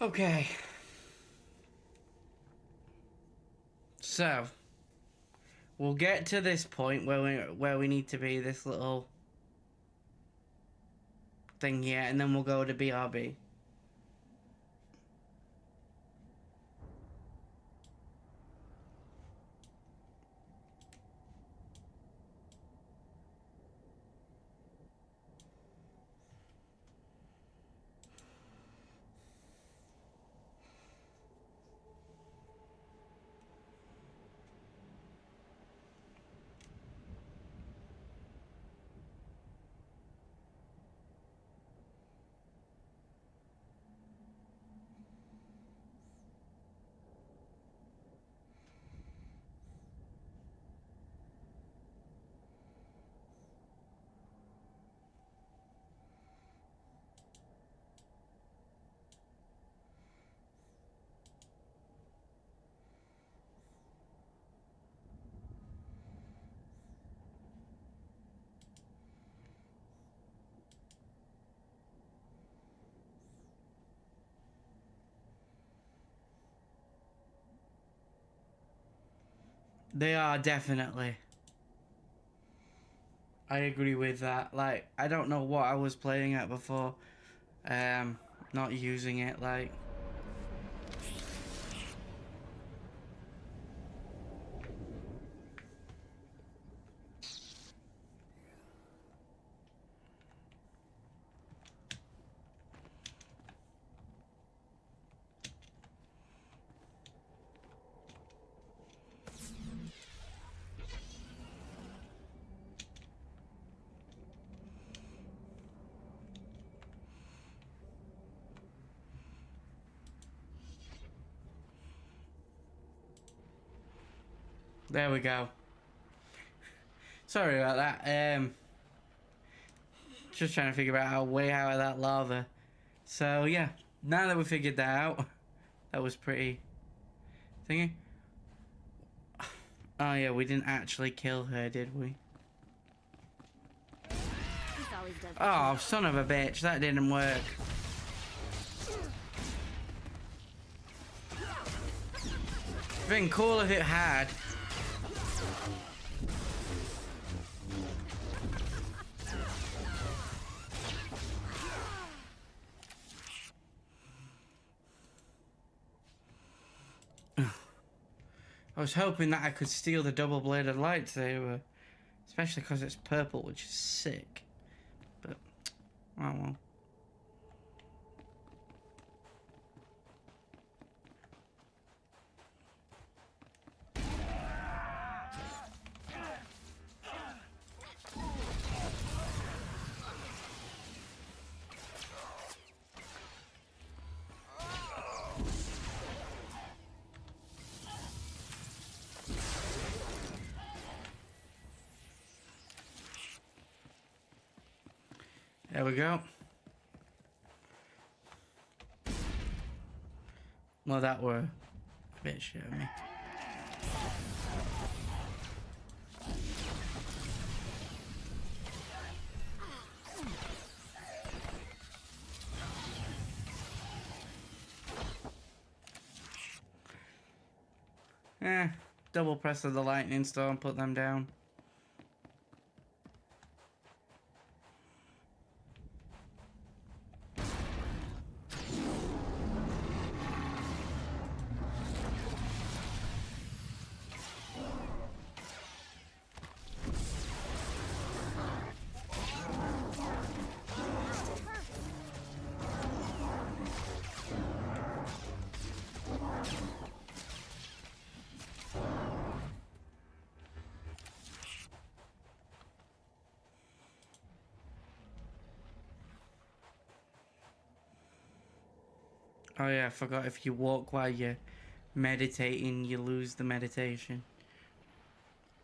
Okay. So, we'll get to this point where we need to be, this little thing here, and then we'll go to BRB. They are definitely. I agree with that. Like, I don't know what I was playing at before. Not using it, like. There we go. Sorry about that. Just trying to figure out how way out of that lava. So yeah, now that we figured that out, that was pretty thingy. Oh yeah, we didn't actually kill her, did we? This always does. Oh, son of a bitch, that didn't work. Been cool if it had. I was hoping that I could steal the double-bladed lightsaber, especially because it's purple, which is sick. But, oh well. There we go. Well, that were a bit shit of me. Double press of the lightning storm, put them down. Oh yeah, I forgot if you walk while you're meditating, you lose the meditation.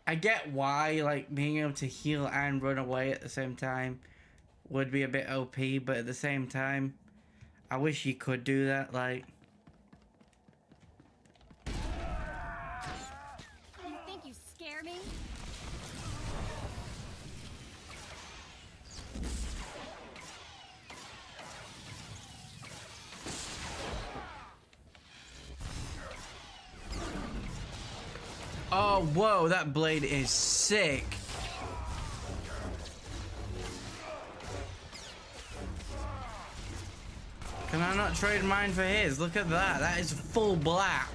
I get why, like, being able to heal and run away at the same time would be a bit OP, but at the same time, I wish you could do that, like... You think you scare me? Oh, whoa, that blade is sick. Can I not trade mine for his? Look at that. That is full black.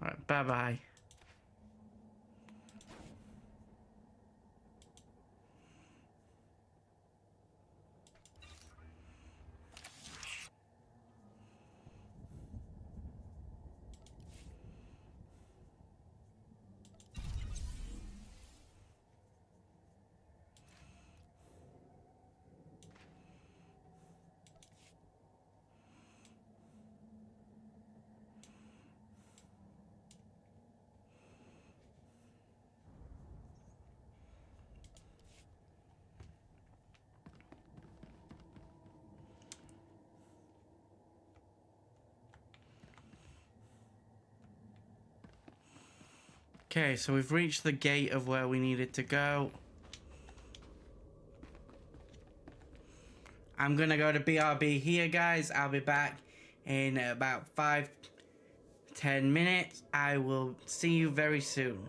Alright, bye-bye. Okay, so we've reached the gate of where we needed to go. I'm gonna go to BRB here, guys. I'll be back in about 5-10 minutes. I will see you very soon.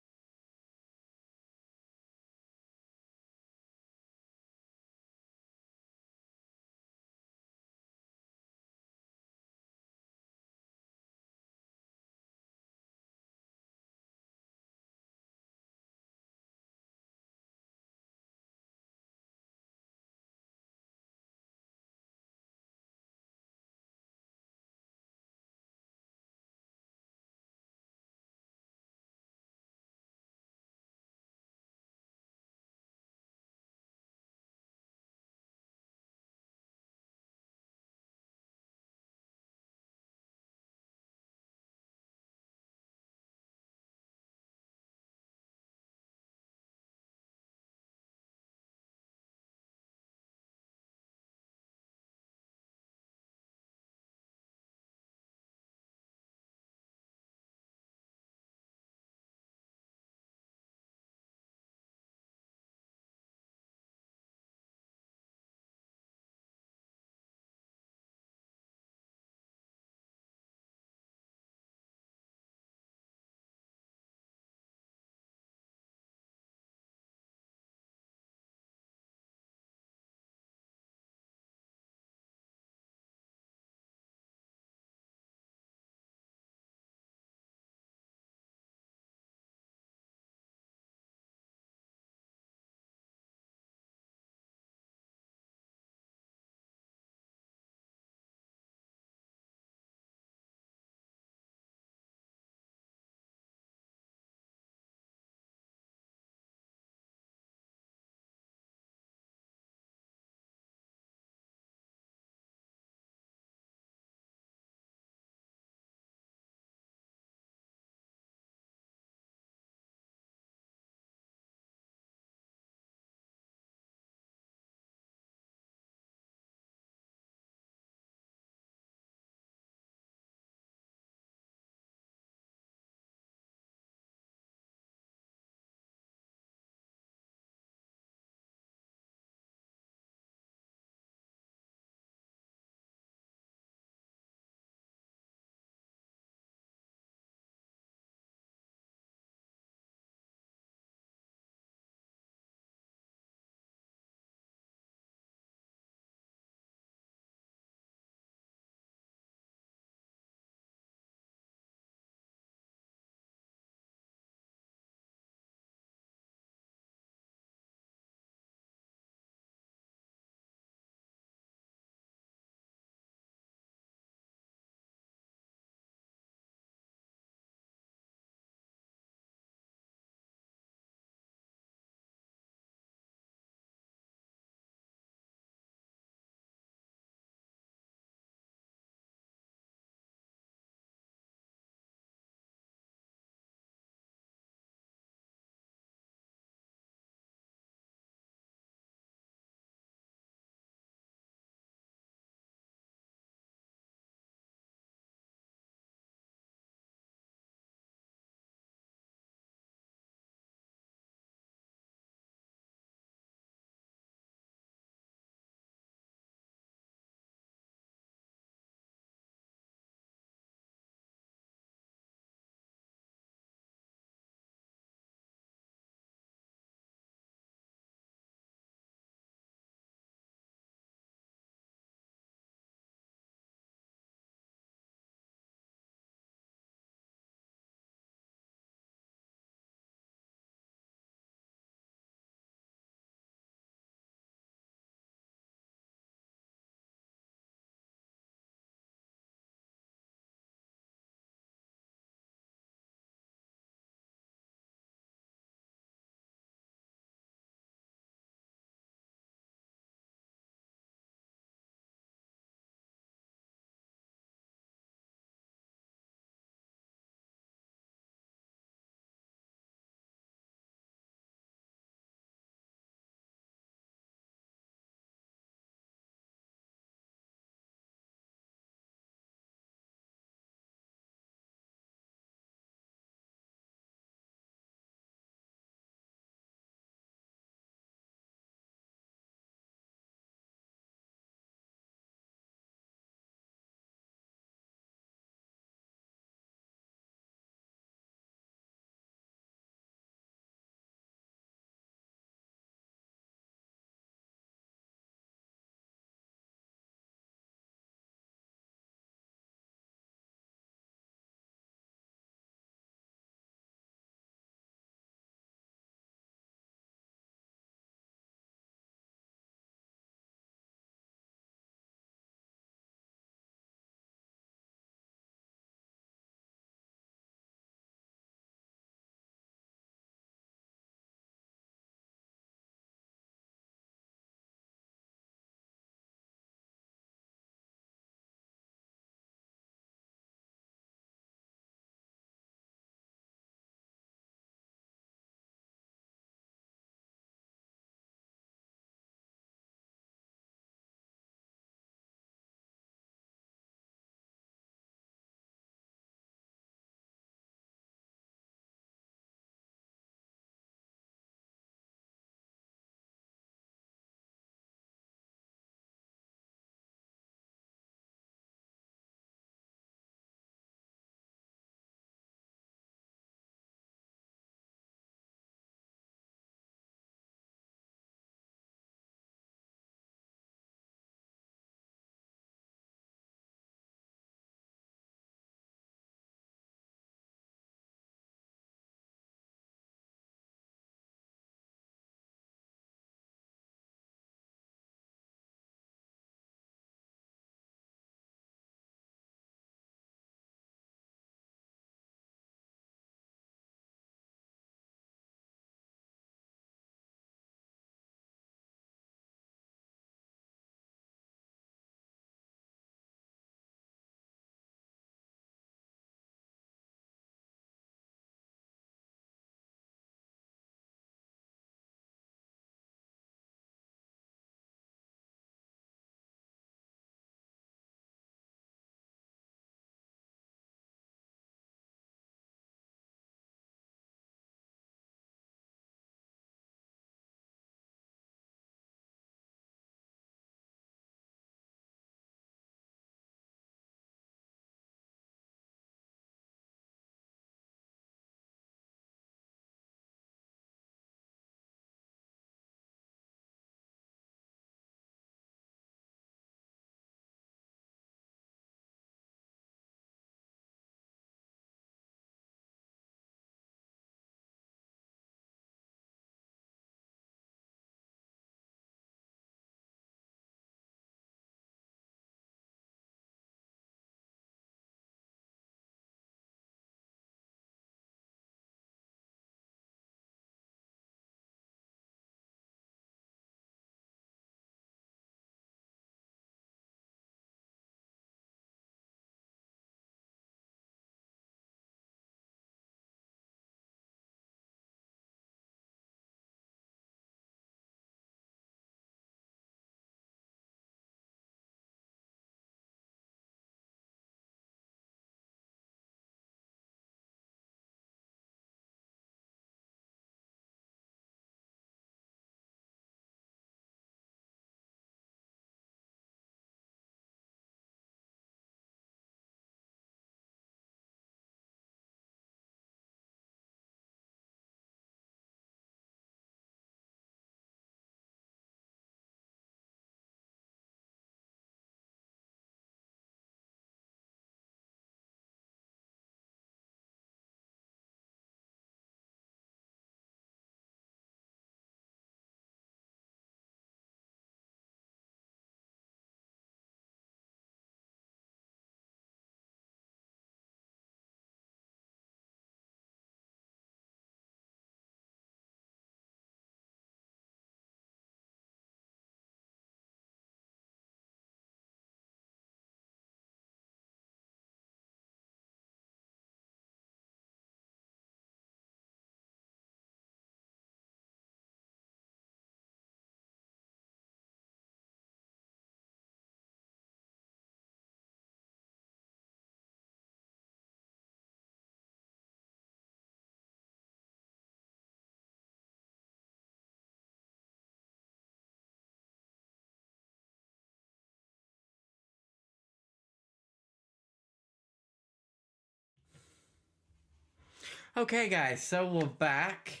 Okay, guys, so we're back.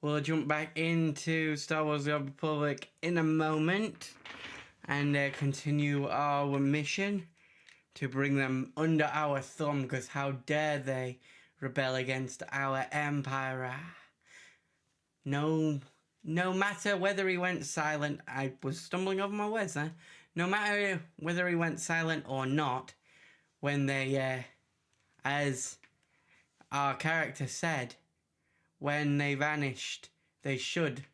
We'll jump back into Star Wars The Old Republic in a moment and continue our mission to bring them under our thumb, because how dare they rebel against our empire. No matter whether he went silent, I was stumbling over my words there. No matter whether he went silent or not, when they, as our character said, when they vanished, they should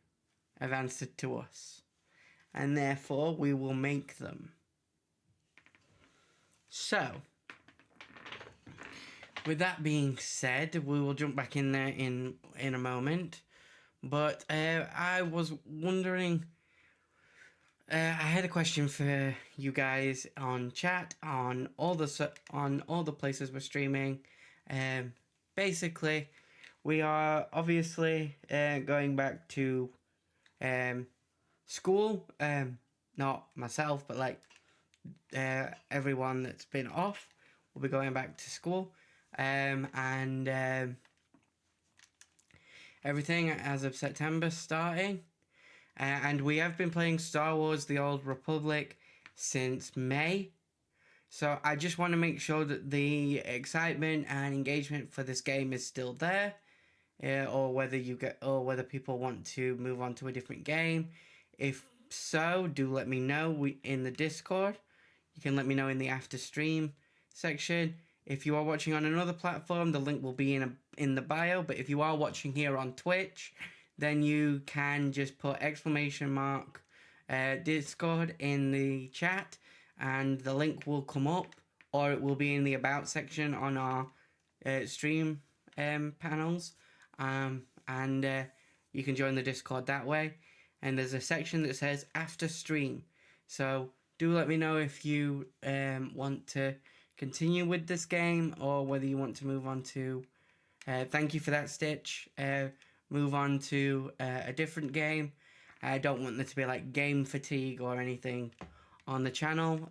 have answered to us. And therefore, we will make them. So, with that being said, we will jump back in there in a moment. But I was wondering, I had a question for you guys on chat, on all the places we're streaming. Basically, we are obviously going back to school. Not myself, but like everyone that's been off will be going back to school. And everything as of September starting. And we have been playing Star Wars The Old Republic since May. So I just want to make sure that the excitement and engagement for this game is still there. Or whether people want to move on to a different game. If so, do let me know in the Discord. You can let me know in the after stream section. If you are watching on another platform, the link will be in the bio. But if you are watching here on Twitch, then you can just put !_ Discord in the chat, and the link will come up, or it will be in the about section on our stream panels. And you can join the Discord that way. And there's a section that says after stream. So do let me know if you want to continue with this game, or whether you want to move on to thank you for that, Stitch, move on to a different game. I don't want there to be like game fatigue or anything on the channel.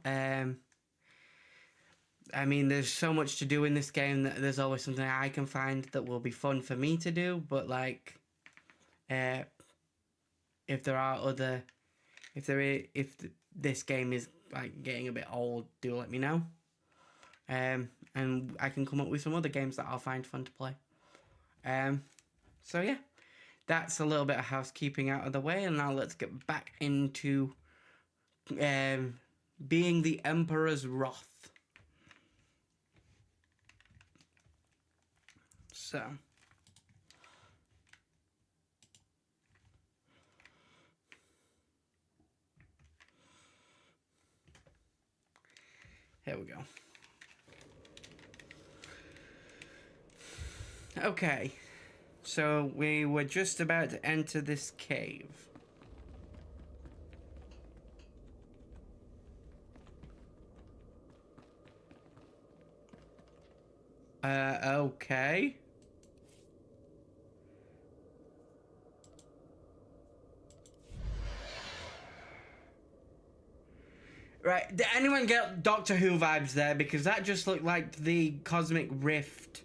I mean, there's so much to do in this game that there's always something I can find that will be fun for me to do. But like, if this game is like getting a bit old, do let me know. And I can come up with some other games that I'll find fun to play. So yeah, that's a little bit of housekeeping out of the way, and now let's get back into being the Emperor's Wrath. So here we go. Okay, so we were just about to enter this cave. Okay. Right, did anyone get Doctor Who vibes there? Because that just looked like the cosmic rift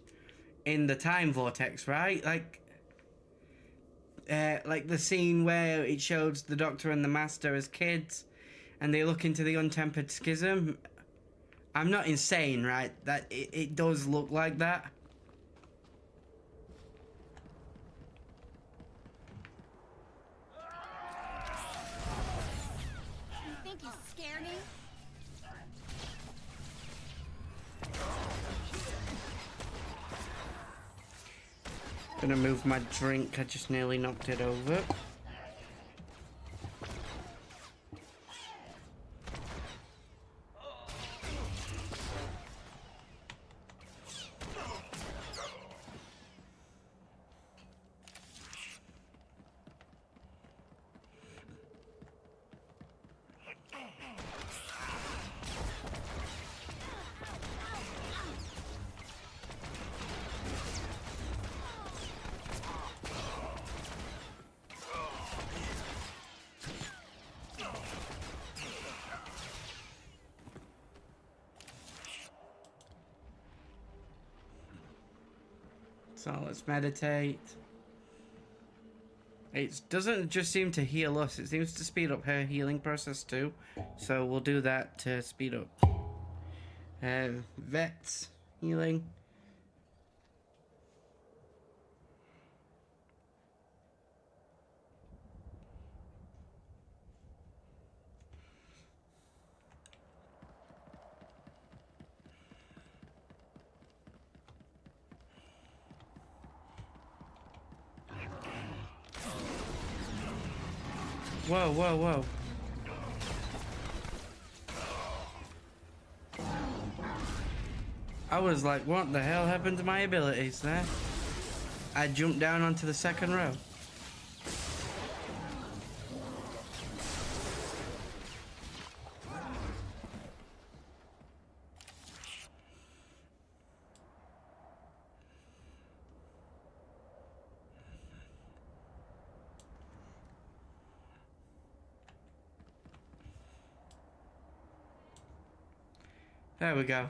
in the time vortex, right? Like the scene where it shows the Doctor and the Master as kids, and they look into the untempered schism. I'm not insane, right? That it does look like that. You think you scare me? Gonna move my drink, I just nearly knocked it over. So let's meditate. It doesn't just seem to heal us, it seems to speed up her healing process too. So we'll do that to speed up Vet's healing. Whoa, whoa, whoa. I was like, what the hell happened to my abilities there? I jumped down onto the second row. There we go.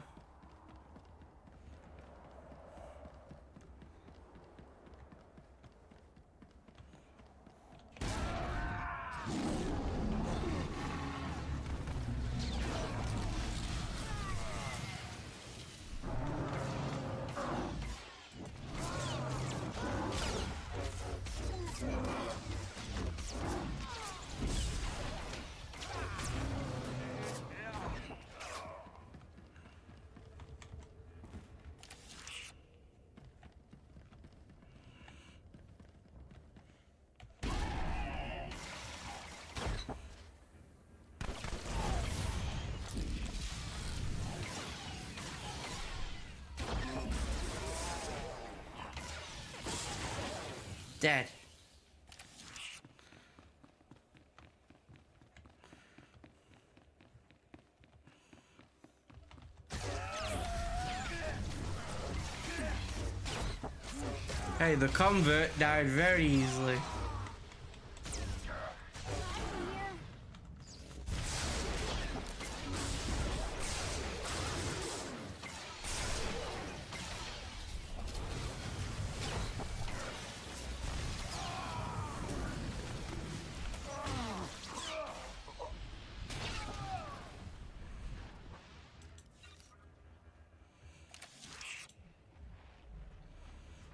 Dead. Hey, the convert died very easily.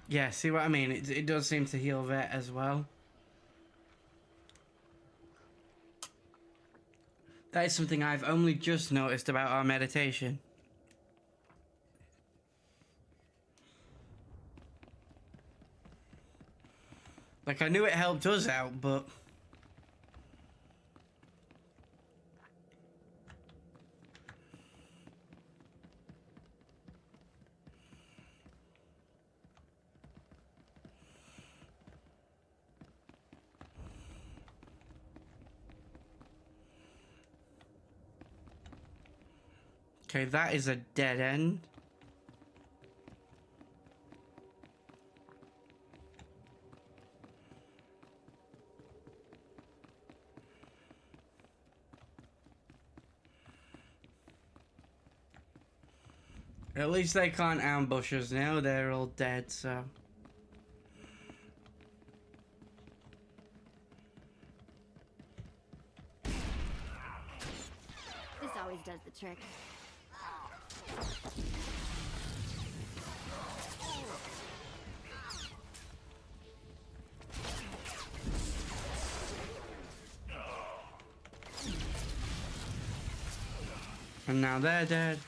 Yeah, see what I mean? It does seem to heal Vet as well. That is something I've only just noticed about our meditation. Like, I knew it helped us out, but... Okay, that is a dead end. At least they can't ambush us now, they're all dead, so... This always does the trick. And now they're dead.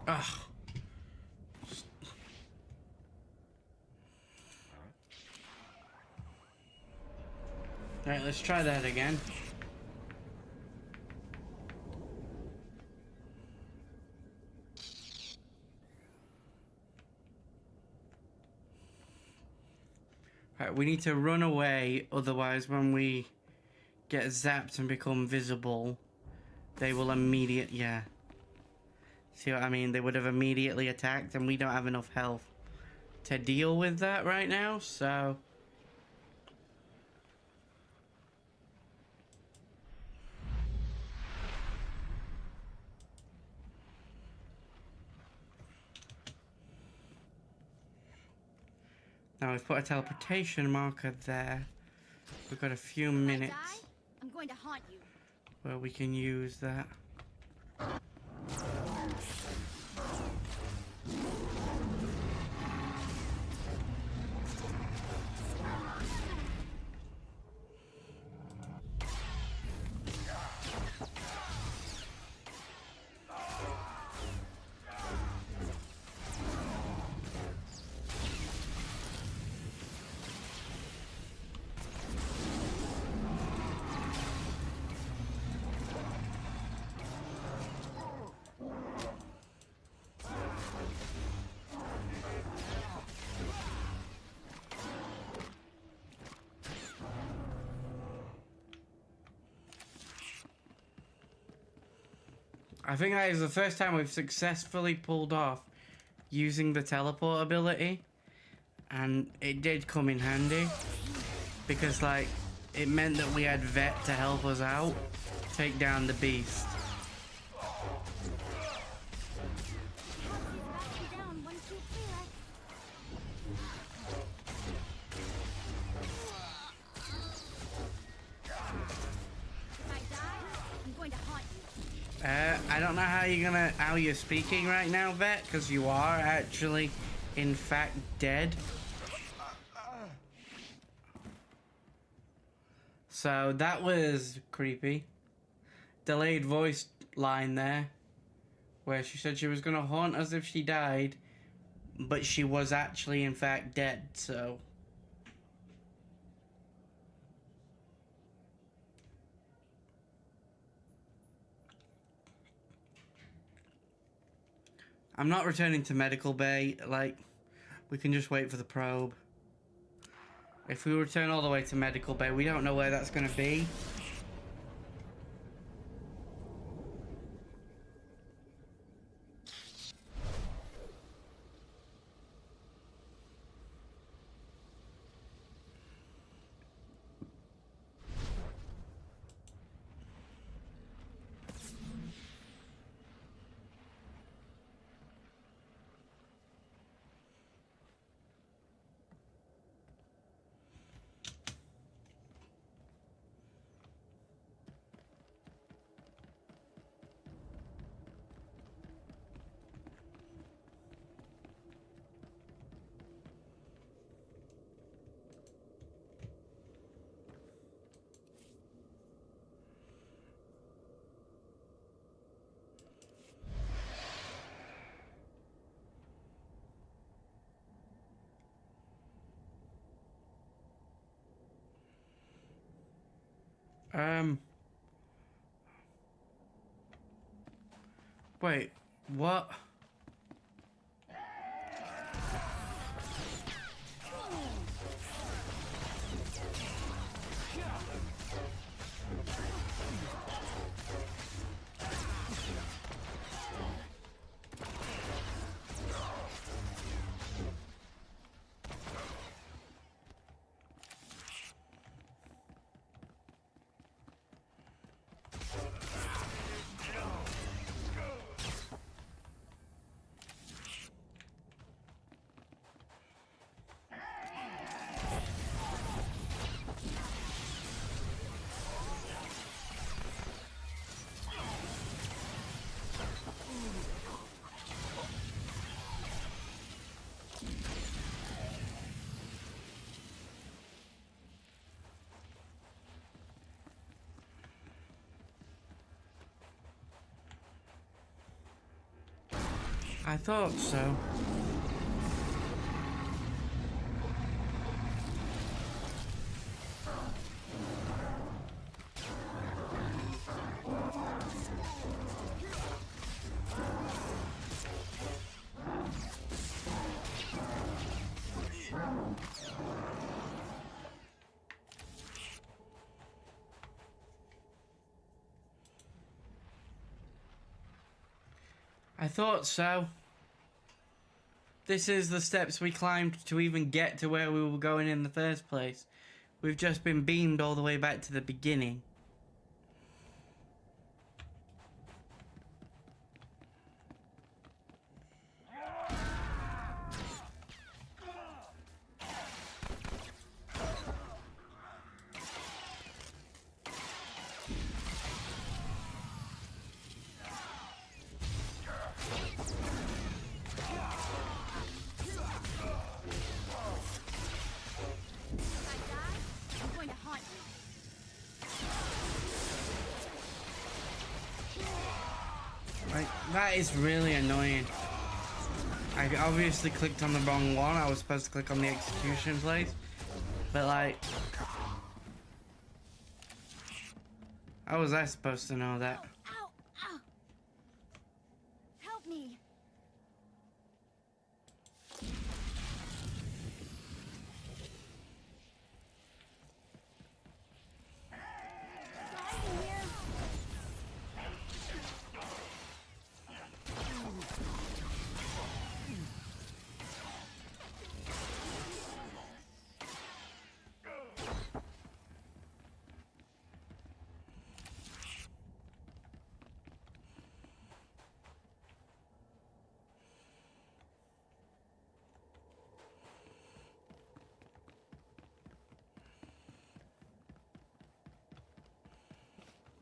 Ugh. Alright, let's try that again. We need to run away, otherwise when we get zapped and become visible, they will yeah. See what I mean? They would have immediately attacked, and we don't have enough health to deal with that right now, so... Now we've put a teleportation marker there. We've got a few If I minutes die, I'm going to haunt you. where we can use that. I think that is the first time we've successfully pulled off using the teleport ability, and it did come in handy because, like, it meant that we had Vet to help us out take down the beast. Down 1, 2, 3 left. If I die, I'm going to haunt you. I don't know how you're speaking right now, Vet, because you are actually, in fact, dead. So that was creepy. Delayed voice line there, where she said she was gonna haunt us if she died, but she was actually, in fact, dead, so... I'm not returning to medical bay, like, we can just wait for the probe. If we return all the way to medical bay, we don't know where that's gonna be. Wait, what? I thought so. I thought so. This is the steps we climbed to even get to where we were going in the first place. We've just been beamed all the way back to the beginning. I'm going to haunt you. Like, that is really annoying. I obviously clicked on the wrong one. I was supposed to click on the execution place. But like... how was I supposed to know that? Ow! Ow! Help me! Guys in here!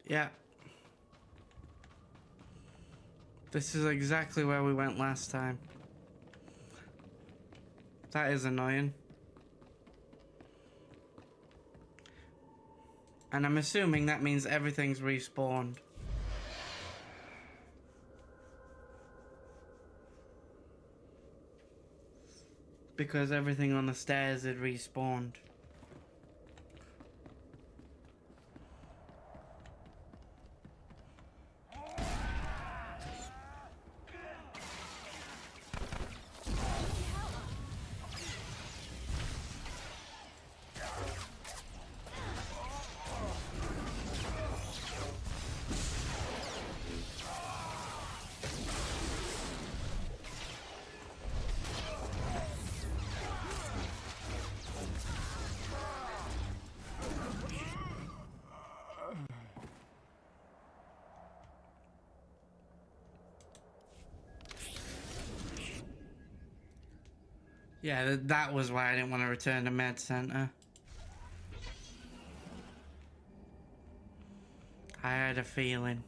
Yeah. This is exactly where we went last time. That is annoying. And I'm assuming that means everything's respawned. Because everything on the stairs had respawned. Yeah, that was why I didn't want to return to Med Center. I had a feeling.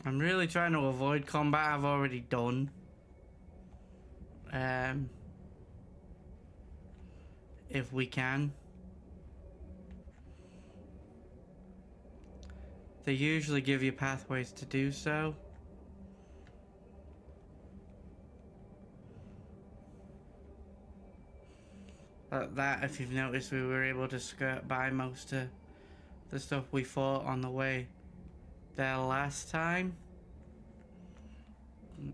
I'm really trying to avoid combat I've already done. If we can. They usually give you pathways to do so. That, if you've noticed, we were able to skirt by most of the stuff we fought on the way there last time.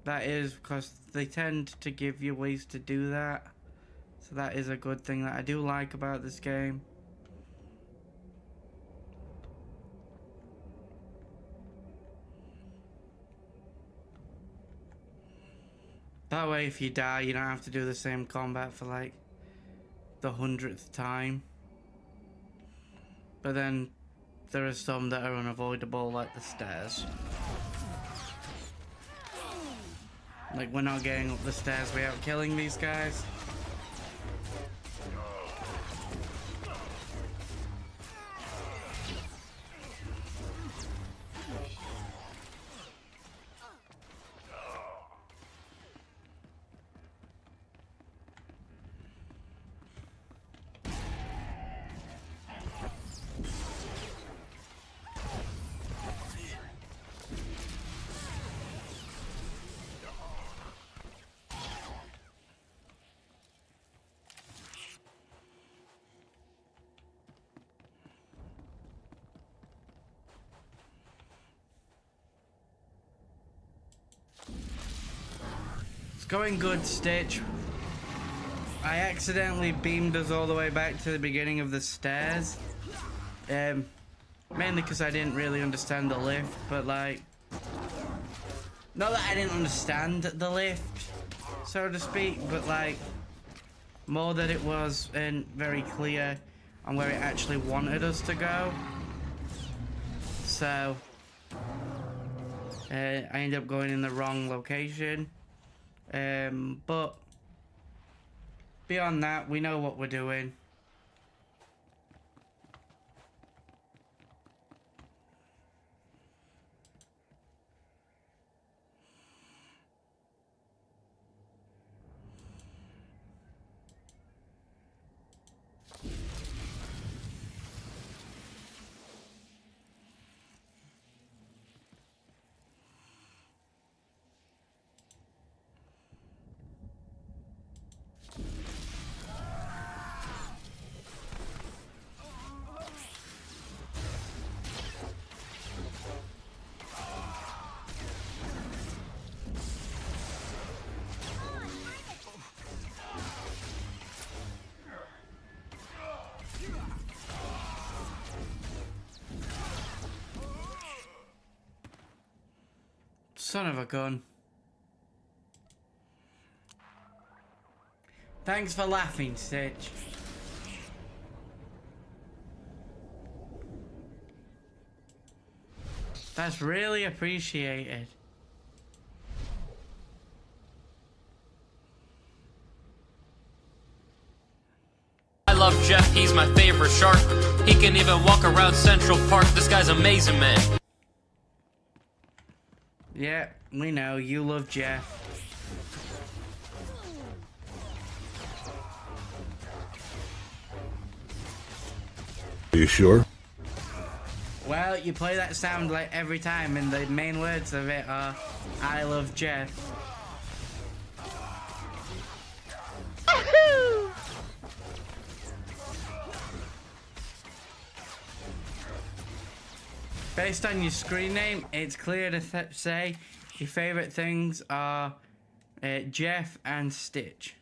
That is because they tend to give you ways to do that. So that is a good thing that I do like about this game. That way if you die, you don't have to do the same combat for like the 100th time. But then there are some that are unavoidable, like the stairs. Like, we're not getting up the stairs without killing these guys. going good, Stitch. I accidentally beamed us all the way back to the beginning of the stairs. Mainly because I didn't really understand the lift, but like... Not that I didn't understand the lift, so to speak, but like... More that it wasn't very clear on where it actually wanted us to go. So... I ended up going in the wrong location. But... Beyond that, we know what we're doing. Son of a gun. Thanks for laughing, Stitch. That's really appreciated. I love Jeff, he's my favorite shark. He can even walk around Central Park. This guy's amazing, man. Yeah, we know, you love Jeff. Are you sure? Well, you play that sound like every time, and the main words of it are, I love Jeff. Based on your screen name, it's clear to say your favorite things are Jeff and Stitch.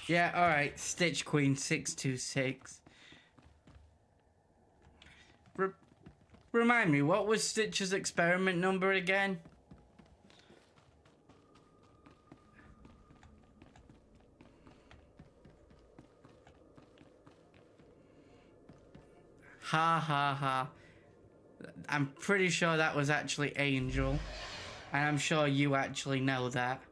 Yeah, alright. Stitch Queen 626. Remind me, what was Stitch's experiment number again? Ha ha ha. I'm pretty sure that was actually Angel. And I'm sure you actually know that.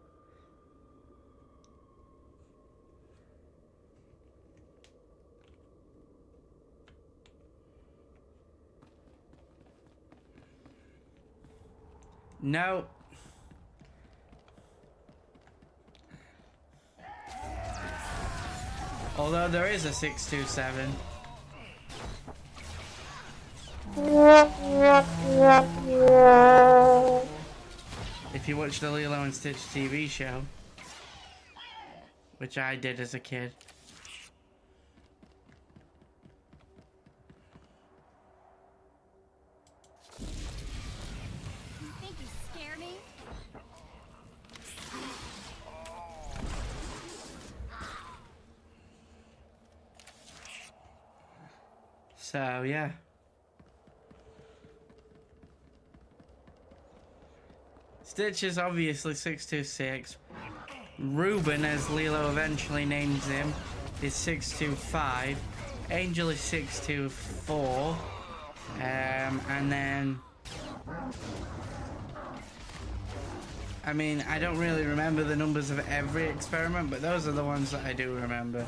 No. Although there is a 627. If you watch the Lilo and Stitch TV show, which I did as a kid. So, yeah. Stitch is obviously 626. Ruben, as Lilo eventually names him, is 625. Angel is 624. And then... I mean, I don't really remember the numbers of every experiment, but those are the ones that I do remember.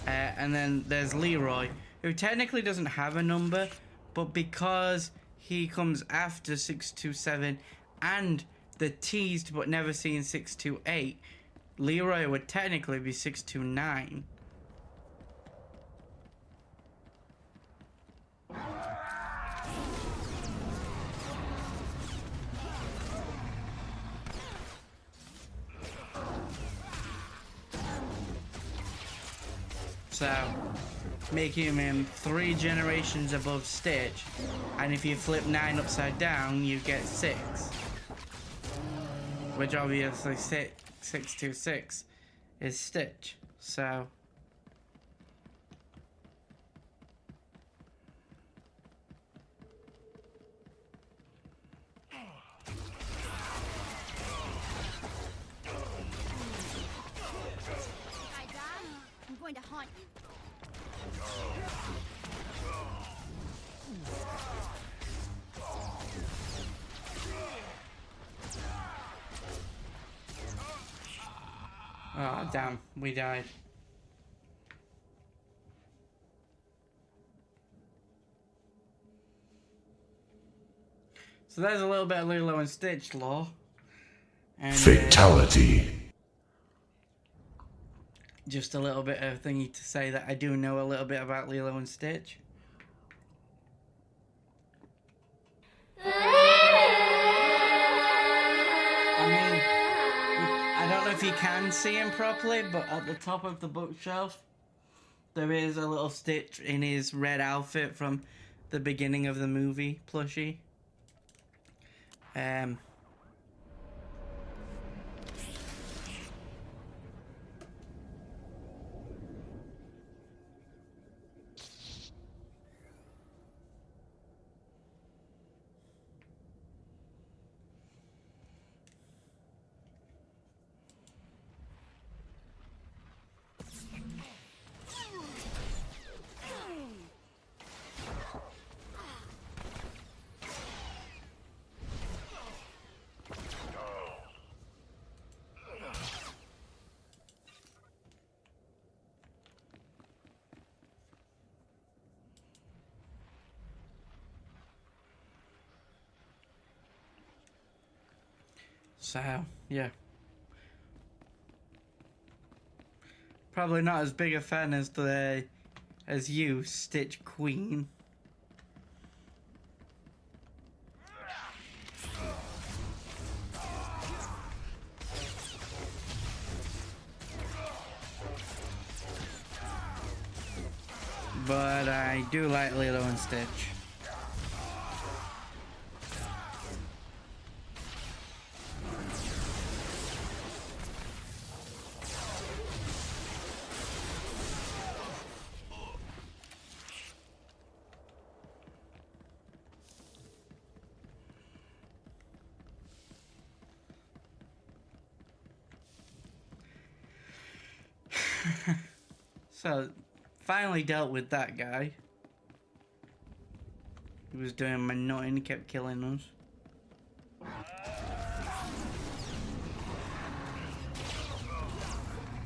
And then there's Leroy, who technically doesn't have a number, but because he comes after 627 and the teased but never seen 628, Leroy would technically be 629. So, making him 3 generations above Stitch. And if you flip 9 upside down, you get 6. Which obviously 626 is Stitch. So... Hi, Dad. I'm going to haunt you. Oh, damn. We died. So there's a little bit of Lilo and Stitch lore. And, Fatality. just a little bit of thingy to say that I do know a little bit about Lilo and Stitch. I mean, I don't know if you can see him properly, but at the top of the bookshelf, there is a little Stitch in his red outfit from the beginning of the movie plushie. So, yeah. Probably not as big a fan as you, Stitch Queen. But I do like Lilo and Stitch. So, finally dealt with that guy. He was doing my nutting, he kept killing us.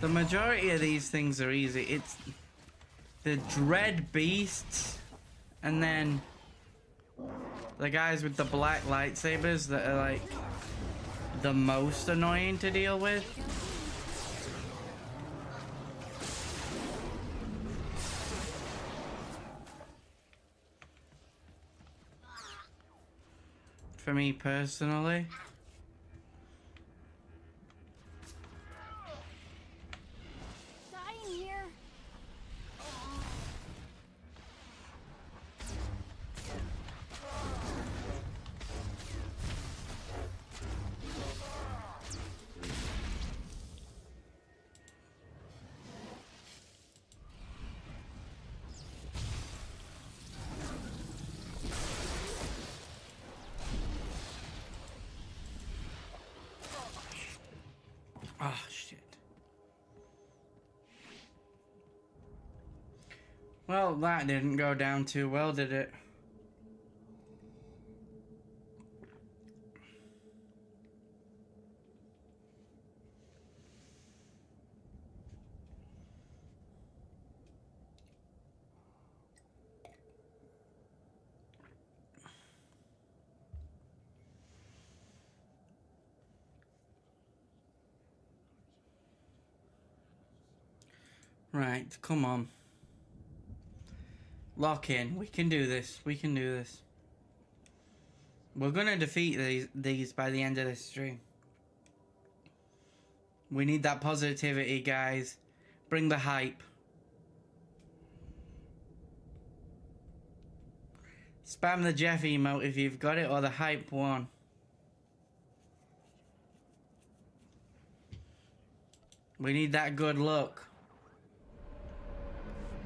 The majority of these things are easy. It's the dread beasts, and then the guys with the black lightsabers that are like the most annoying to deal with. For me personally. Dying here. Oh, shit. Well, that didn't go down too well, did it? Right, come on. Lock in. We can do this. We can do this. We're gonna defeat these by the end of this stream. We need that positivity, guys. Bring the hype. Spam the Jeff emote if you've got it, or the hype one. We need that good look.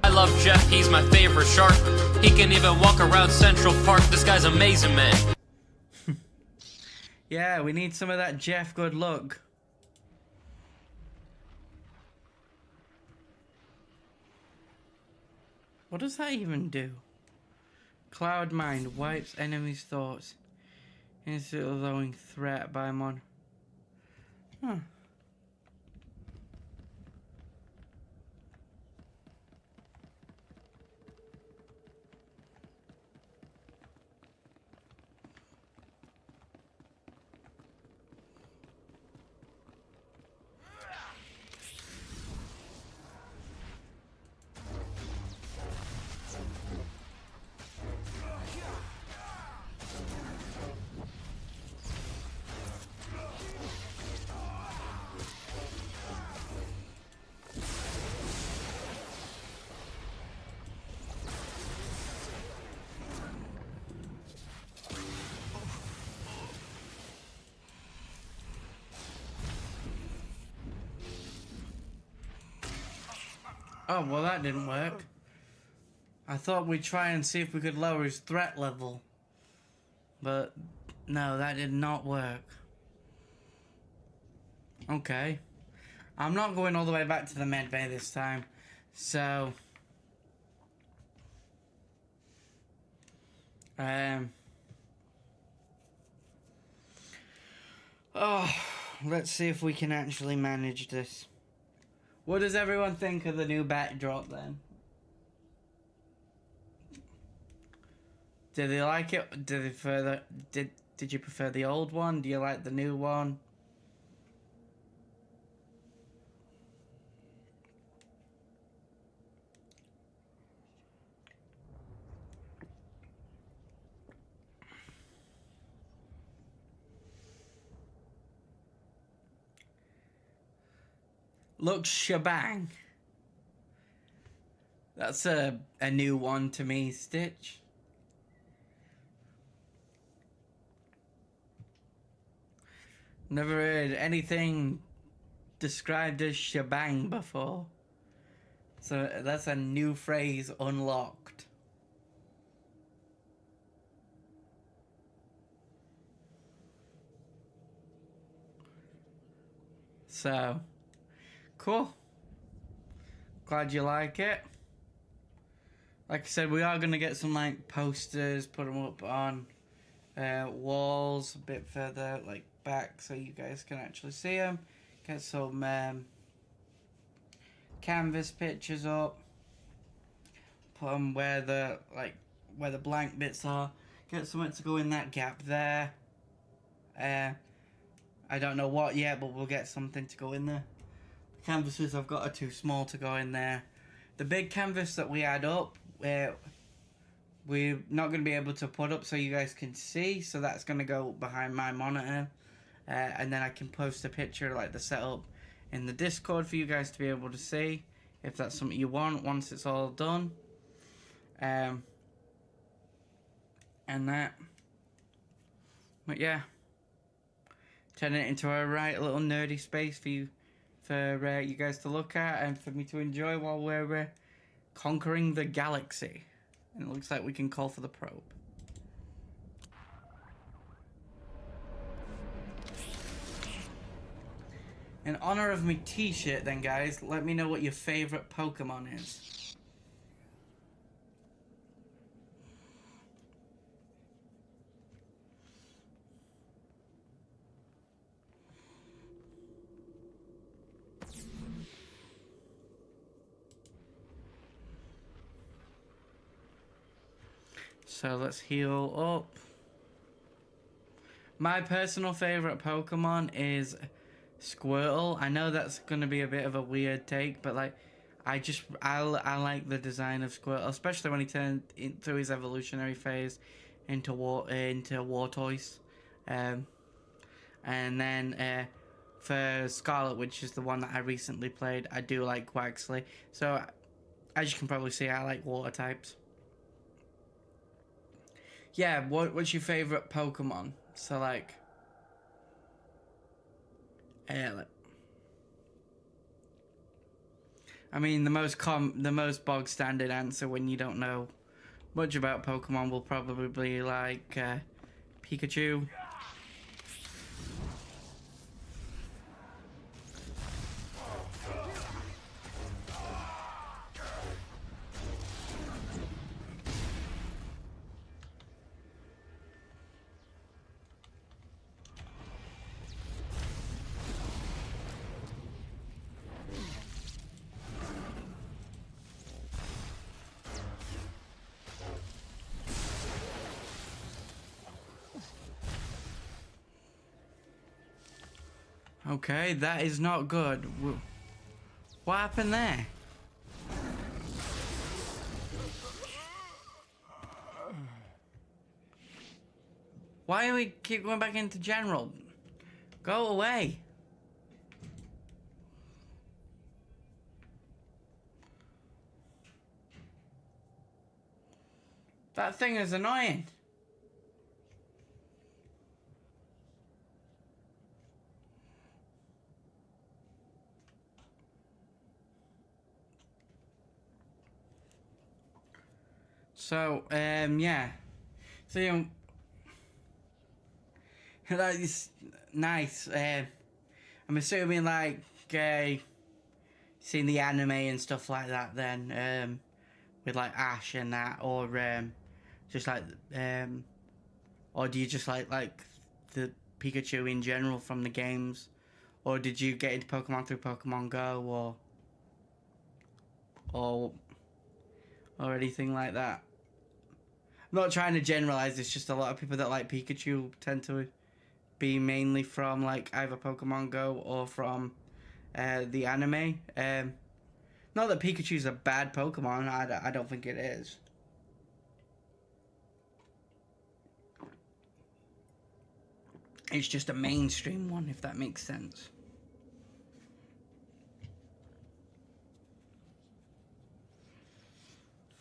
I love Jeff, he's my favorite shark. He can even walk around Central Park. This guy's amazing, man. Yeah, we need some of that Jeff good look. What does that even do? Cloud Mind wipes enemies' thoughts. Instantly allowing threat by mon. Huh. Oh, well that didn't work. I thought we'd try and see if we could lower his threat level. But, no, that did not work. Okay. I'm not going all the way back to the med bay this time. So... Oh, let's see if we can actually manage this. What does everyone think of the new backdrop then? Did they like it? Did they prefer did you prefer the old one? Do you like the new one? Looks shebang. That's a new one to me, Stitch. Never heard anything described as shebang before. So that's a new phrase unlocked. So... cool. Glad you like it. Like I said, we are going to get some like posters, put them up on walls a bit further like back so you guys can actually see them. Get some canvas pictures up. Put them where the blank bits are. Get something to go in that gap there. I don't know what yet, but we'll get something to go in there. Canvases I've got are too small to go in there. The big canvas that we had up, we're not going to be able to put up so you guys can see, so that's going to go behind my monitor, and then I can post a picture like the setup in the Discord for you guys to be able to see if that's something you want once it's all done. And that, but yeah, turning it into a right little nerdy space for you guys to look at and for me to enjoy while we're conquering the galaxy. And it looks like we can call for the probe. In honor of my t-shirt then, guys, let me know what your favorite Pokemon is. So let's heal up. My personal favorite Pokemon is Squirtle. I know that's going to be a bit of a weird take, but like, I like the design of Squirtle, especially when he turned through his evolutionary phase into Wartorse. And then for Scarlet, which is the one that I recently played, I do like Quaxley. So as you can probably see, I like water types. yeah, what's your favorite Pokemon? So like, I mean, the most bog standard answer when you don't know much about Pokemon will probably be like Pikachu. Okay, that is not good. What happened there? Why do we keep going back into general? Go away. That thing is annoying. So, yeah. So, that is nice. I'm assuming, like, seen the anime and stuff like that then, with, like, Ash and that, or, just like, or do you just like the Pikachu in general from the games? Or did you get into Pokemon through Pokemon Go, or anything like that? I'm not trying to generalize, it's just a lot of people that like Pikachu tend to be mainly from like either Pokemon Go or from the anime. Not that Pikachu's a bad Pokemon, I don't think it is. It's just a mainstream one, if that makes sense.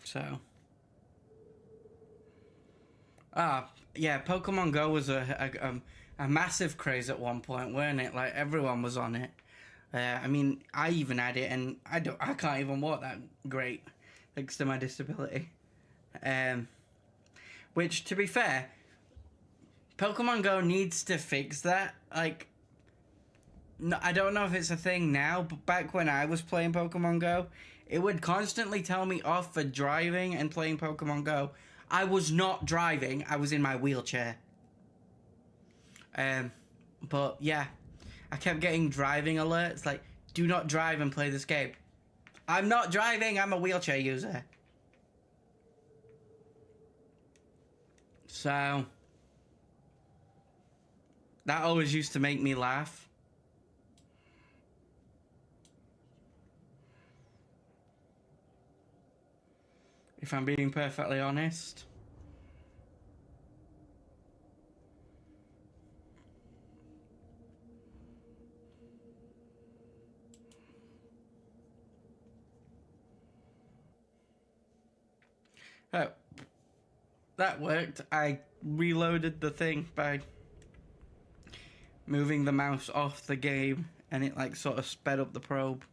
So, yeah, Pokemon Go was a massive craze at one point, weren't it? Like everyone was on it. I mean, I even had it, and I can't even walk that great, thanks to my disability. Which, to be fair, Pokemon Go needs to fix that. Like, no, I don't know if it's a thing now, but back when I was playing Pokemon Go, it would constantly tell me off for driving and playing Pokemon Go. I was not driving, I was in my wheelchair. But yeah, I kept getting driving alerts, like, do not drive and play this game. I'm not driving, I'm a wheelchair user. So, that always used to make me laugh. If I'm being perfectly honest. Oh, that worked. I reloaded the thing by moving the mouse off the game, and it like sort of sped up the probe.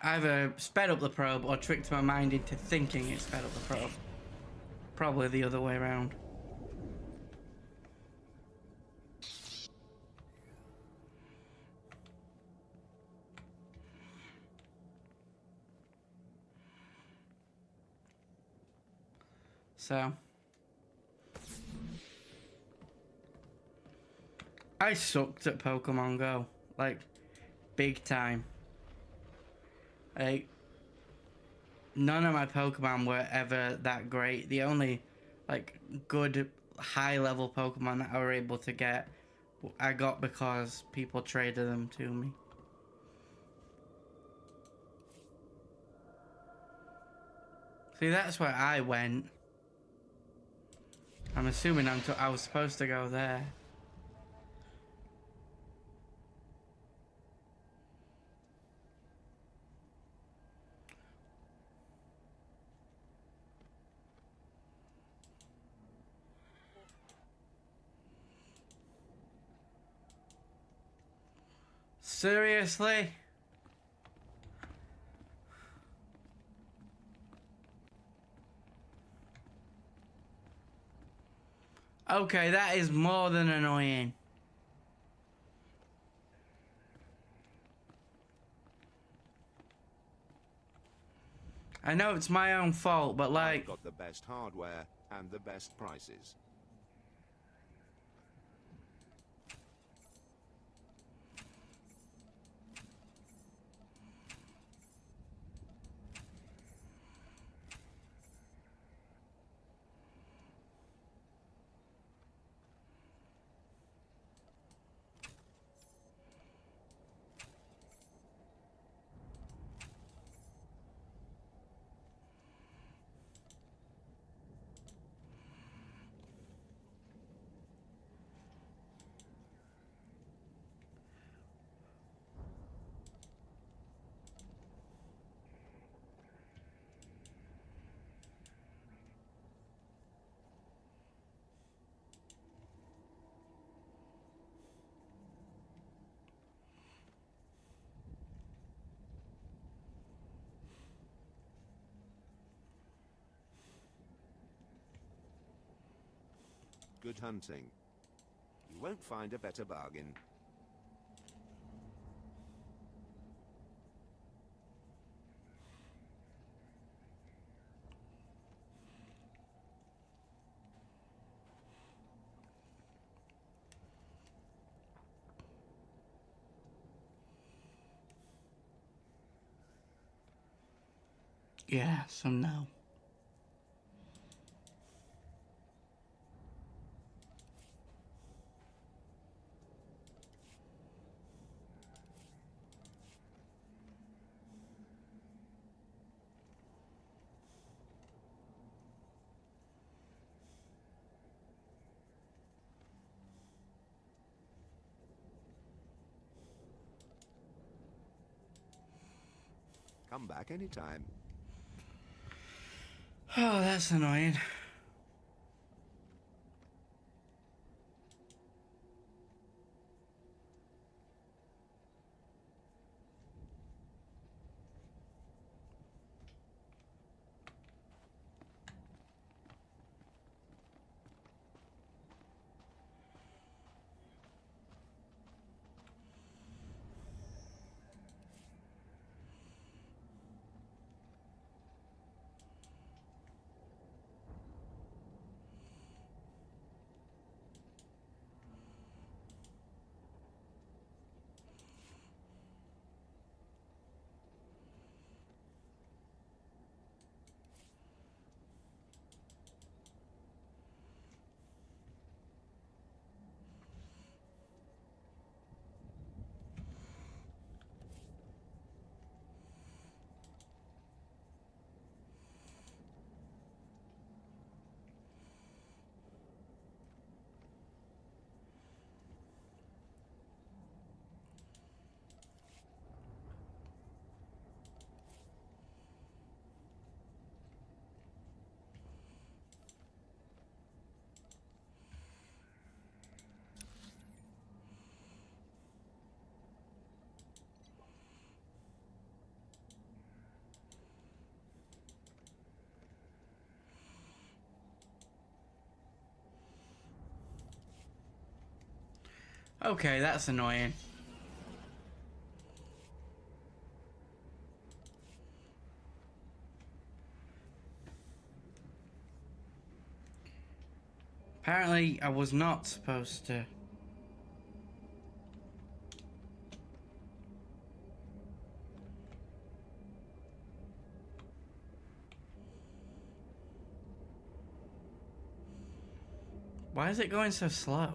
Either sped up the probe or tricked my mind into thinking it sped up the probe. Probably the other way around. So, I sucked at Pokemon Go, like, big time. Like, none of my Pokemon were ever that great. The only, like, good high-level Pokemon that I were able to get, I got because people traded them to me. See, that's where I went. I'm assuming I was supposed to go there. Seriously? Okay, that is more than annoying. I know it's my own fault, but I've like... got the best hardware and the best prices. Good hunting. You won't find a better bargain. Yeah, so no. Come back anytime. Oh, that's annoying. Okay, that's annoying. Apparently, I was not supposed to. Why is it going so slow?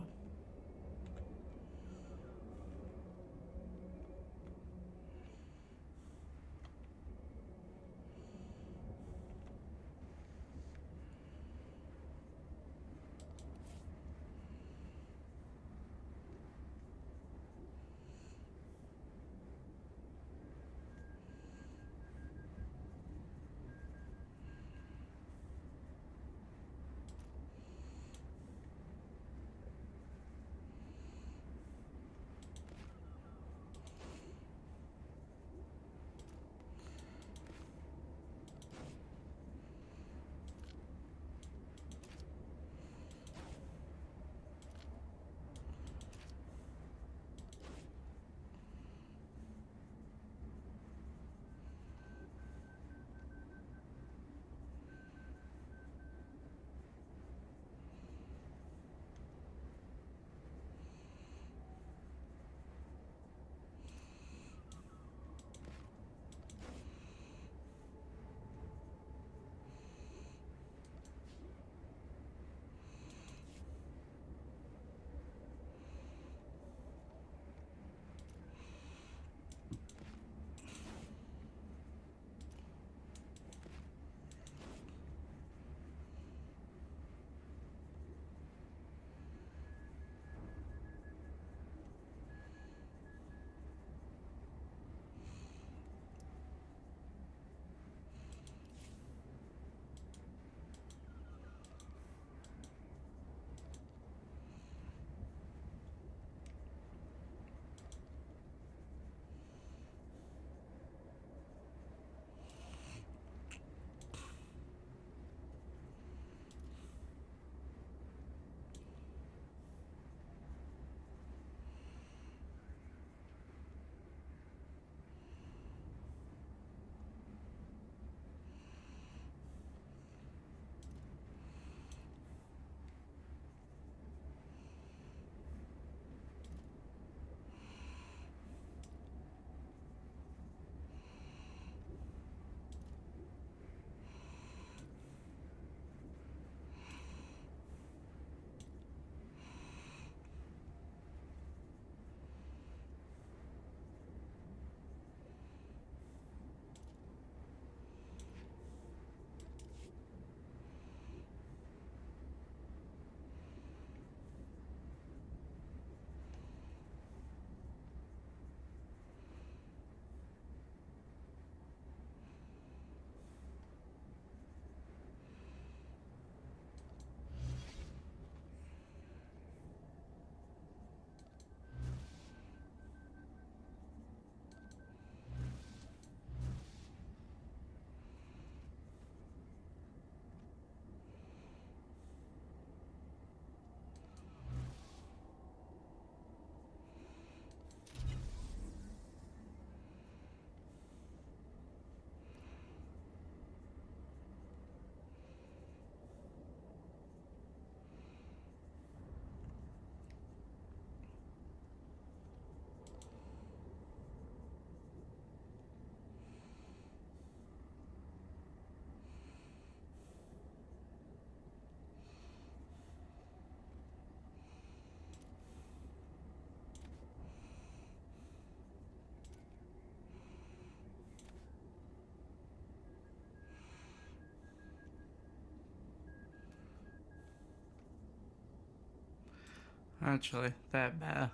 Actually, they're better.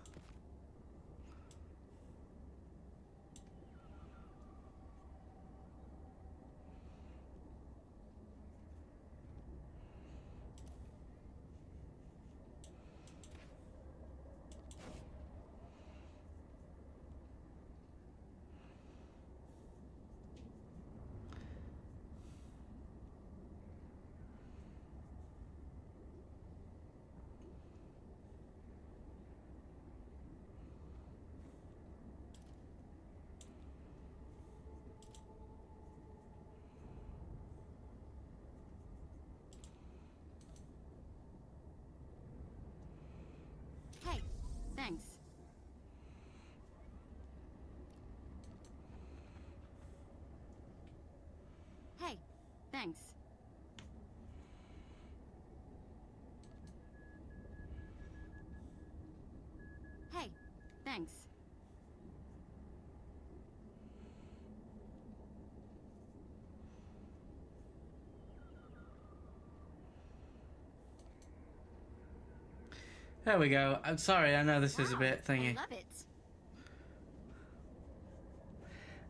Hey, thanks. Hey, thanks. Hey, thanks. There we go. I'm sorry, I know this is a Wow, bit thingy. I love it.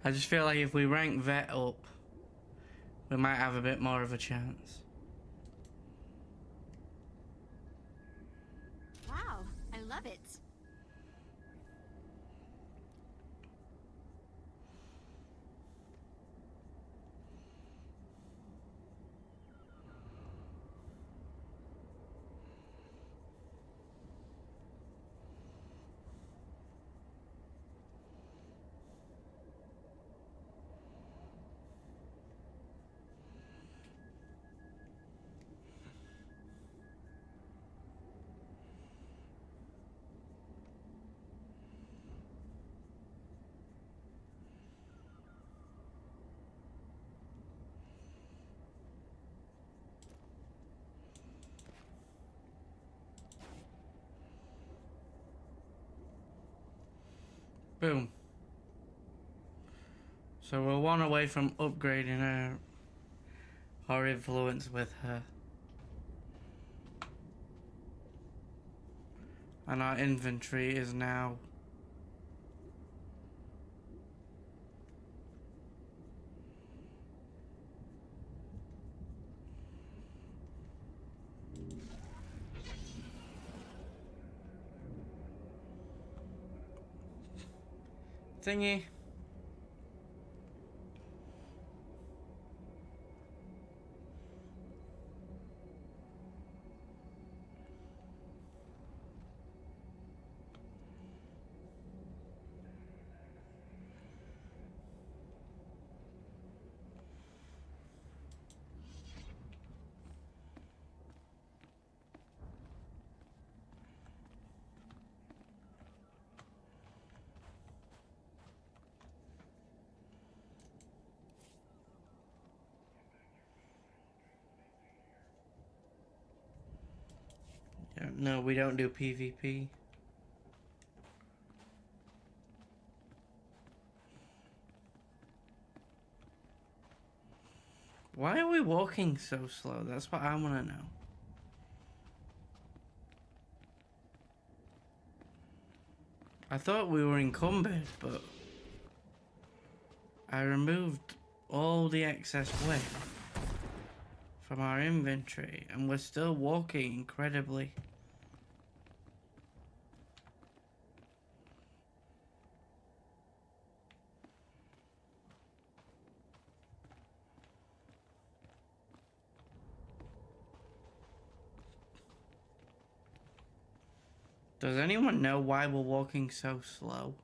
I just feel like if we rank Vet up, we might have a bit more of a chance. Wow, I love it. Boom. So we're one away from upgrading our influence with her. And our inventory is now thingy. Yeah, no, we don't do PvP. Why are we walking so slow? That's what I want to know. I thought we were encumbered, but I removed all the excess weight from our inventory, and we're still walking incredibly. Does anyone know why we're walking so slow?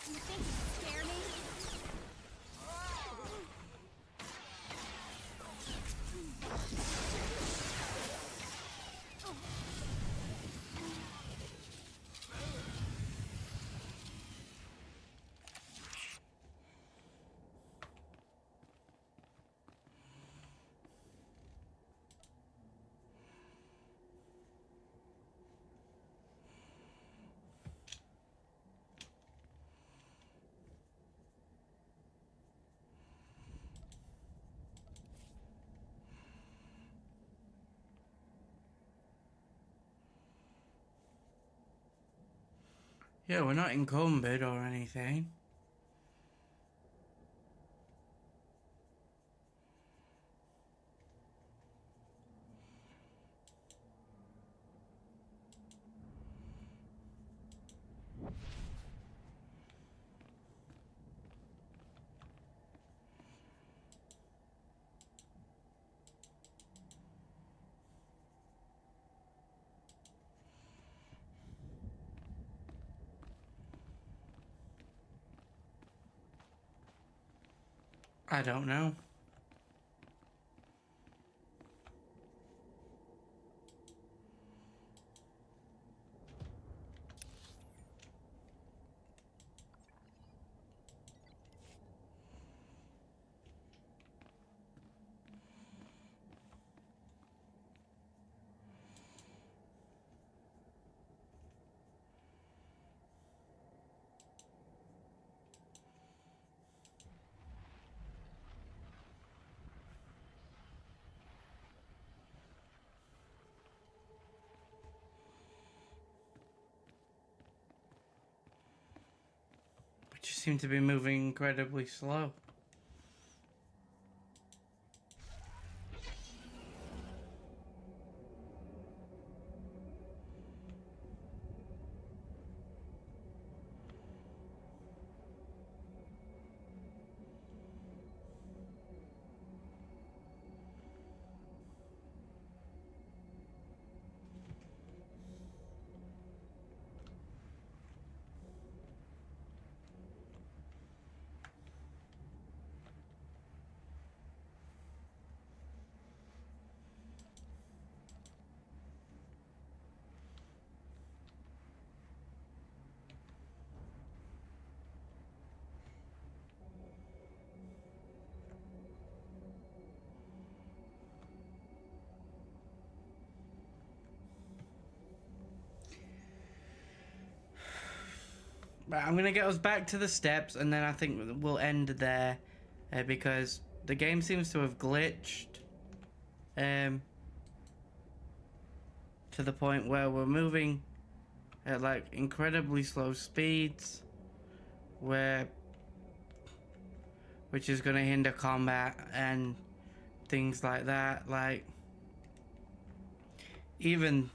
You think you scare me? Yeah, we're not encumbered or anything. I don't know. We just seem to be moving incredibly slow. Right, I'm gonna get us back to the steps, and then I think we'll end there, because the game seems to have glitched, to the point where we're moving at like incredibly slow speeds, which is gonna hinder combat and things like that. Like even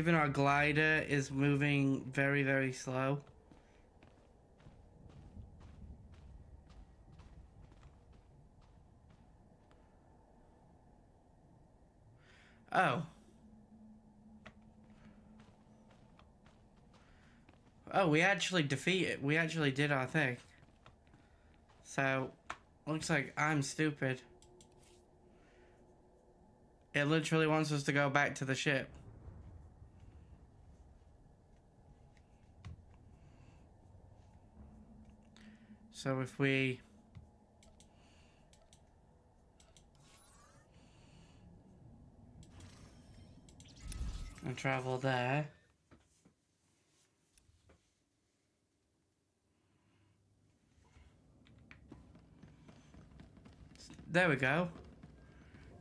our glider is moving very, very slow. Oh. Oh, we actually did our thing. So, looks like I'm stupid. It literally wants us to go back to the ship. So if we... and travel there... There we go.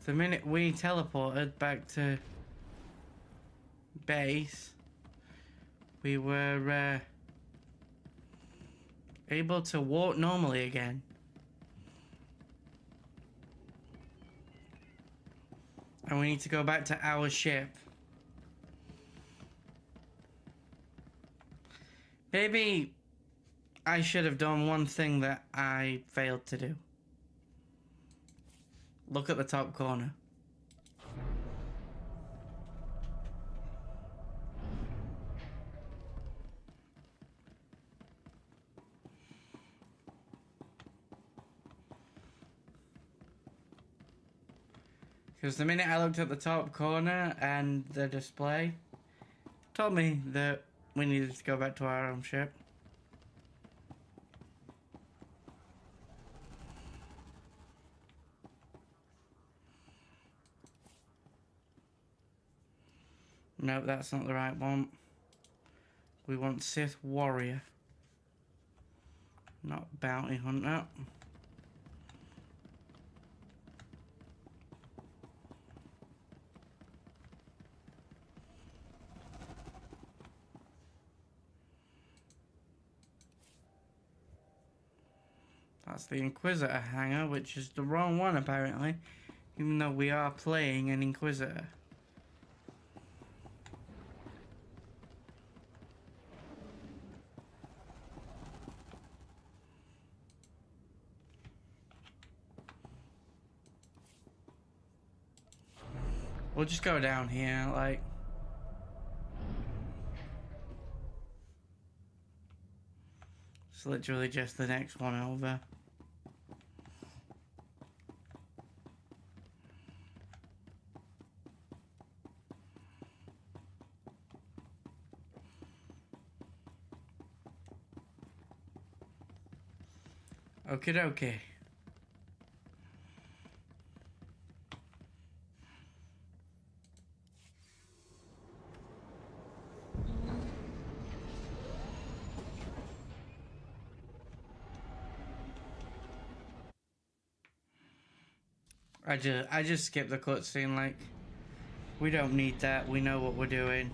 The minute we teleported back to base, we were able to walk normally again. And we need to go back to our ship. Maybe I should have done one thing that I failed to do. Look at the top corner. Because the minute I looked at the top corner and the display told me that we needed to go back to our own ship. No, that's not the right one. We want Sith Warrior, not Bounty Hunter. That's the Inquisitor hangar, which is the wrong one apparently, even though we are playing an Inquisitor. We'll just go down here, like. It's literally just the next one over. Okie dokie. I just skipped the cutscene, like, we don't need that, we know what we're doing.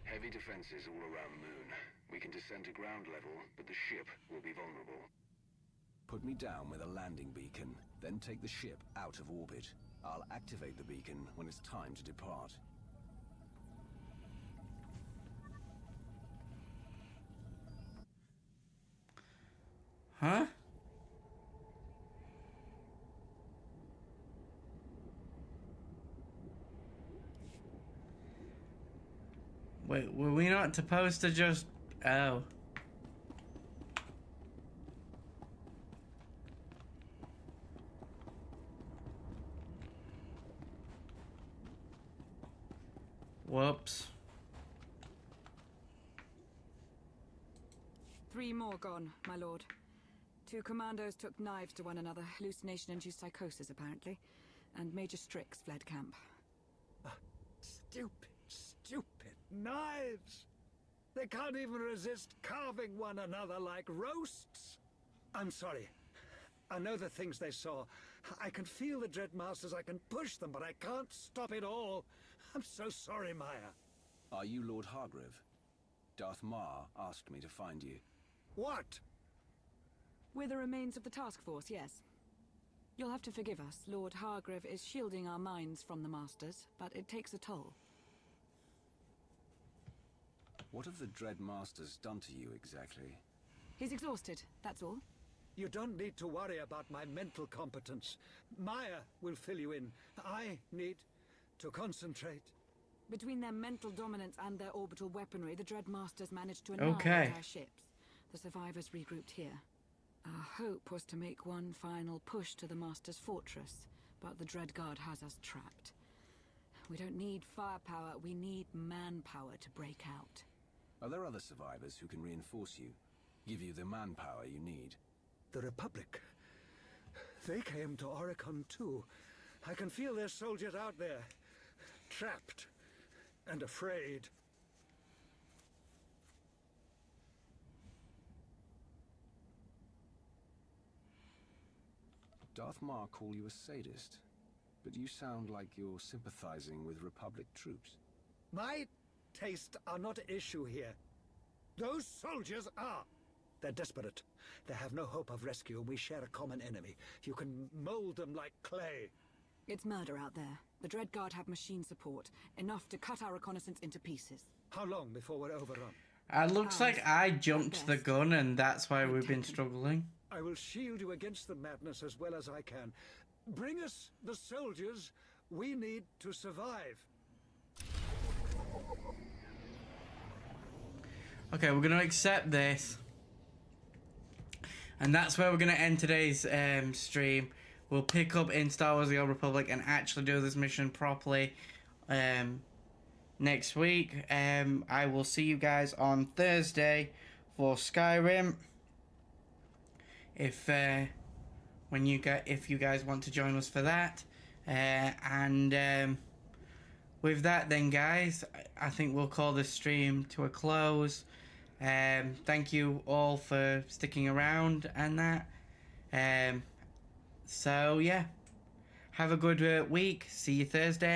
Heavy defenses all around the moon. We can descend to ground level, but the ship will be vulnerable. Put me down with a landing beacon, then take the ship out of orbit. I'll activate the beacon when it's time to depart. Huh? Wait, were we not supposed to just... Oh. Whoops. 3 more gone, my lord. 2 commandos took knives to one another, hallucination-induced psychosis apparently, and Major Strix fled camp. Stupid knives! They can't even resist carving one another like roasts! I'm sorry. I know the things they saw. I can feel the Dreadmasters, I can push them, but I can't stop it all. I'm so sorry, Maya. Are you Lord Hargrave? Darth Mar asked me to find you. What? We're the remains of the task force, yes. You'll have to forgive us. Lord Hargrave is shielding our minds from the Masters, but it takes a toll. What have the Dreadmasters done to you exactly? He's exhausted, that's all. You don't need to worry about my mental competence. Maya will fill you in. I need to concentrate. Between their mental dominance and their orbital weaponry, the Dreadmasters managed to annihilate our ships. The survivors regrouped here. Our hope was to make one final push to the Master's fortress, but the Dreadguard has us trapped. We don't need firepower, we need manpower to break out. Are there other survivors who can reinforce you? Give you the manpower you need? The Republic. They came to Oricon too. I can feel their soldiers out there. Trapped. And afraid. Darth Mar call you a sadist, but you sound like you're sympathizing with Republic troops. My tastes are not an issue here. Those soldiers are. They're desperate. They have no hope of rescue, and we share a common enemy. You can mold them like clay. It's murder out there. The Dreadguard have machine support, enough to cut our reconnaissance into pieces. How long before we're overrun? It looks like I jumped the gun, and that's why we've been struggling. I will shield you against the madness as well as I can. Bring us the soldiers we need to survive. Okay, we're going to accept this. And that's where we're going to end today's stream. We'll pick up in Star Wars The Old Republic and actually do this mission properly next week. I will see you guys on Thursday for Skyrim. If you guys want to join us for that. With that then, guys, I think we'll call this stream to a close. Thank you all for sticking around and that. So yeah, have a good week. See you Thursday.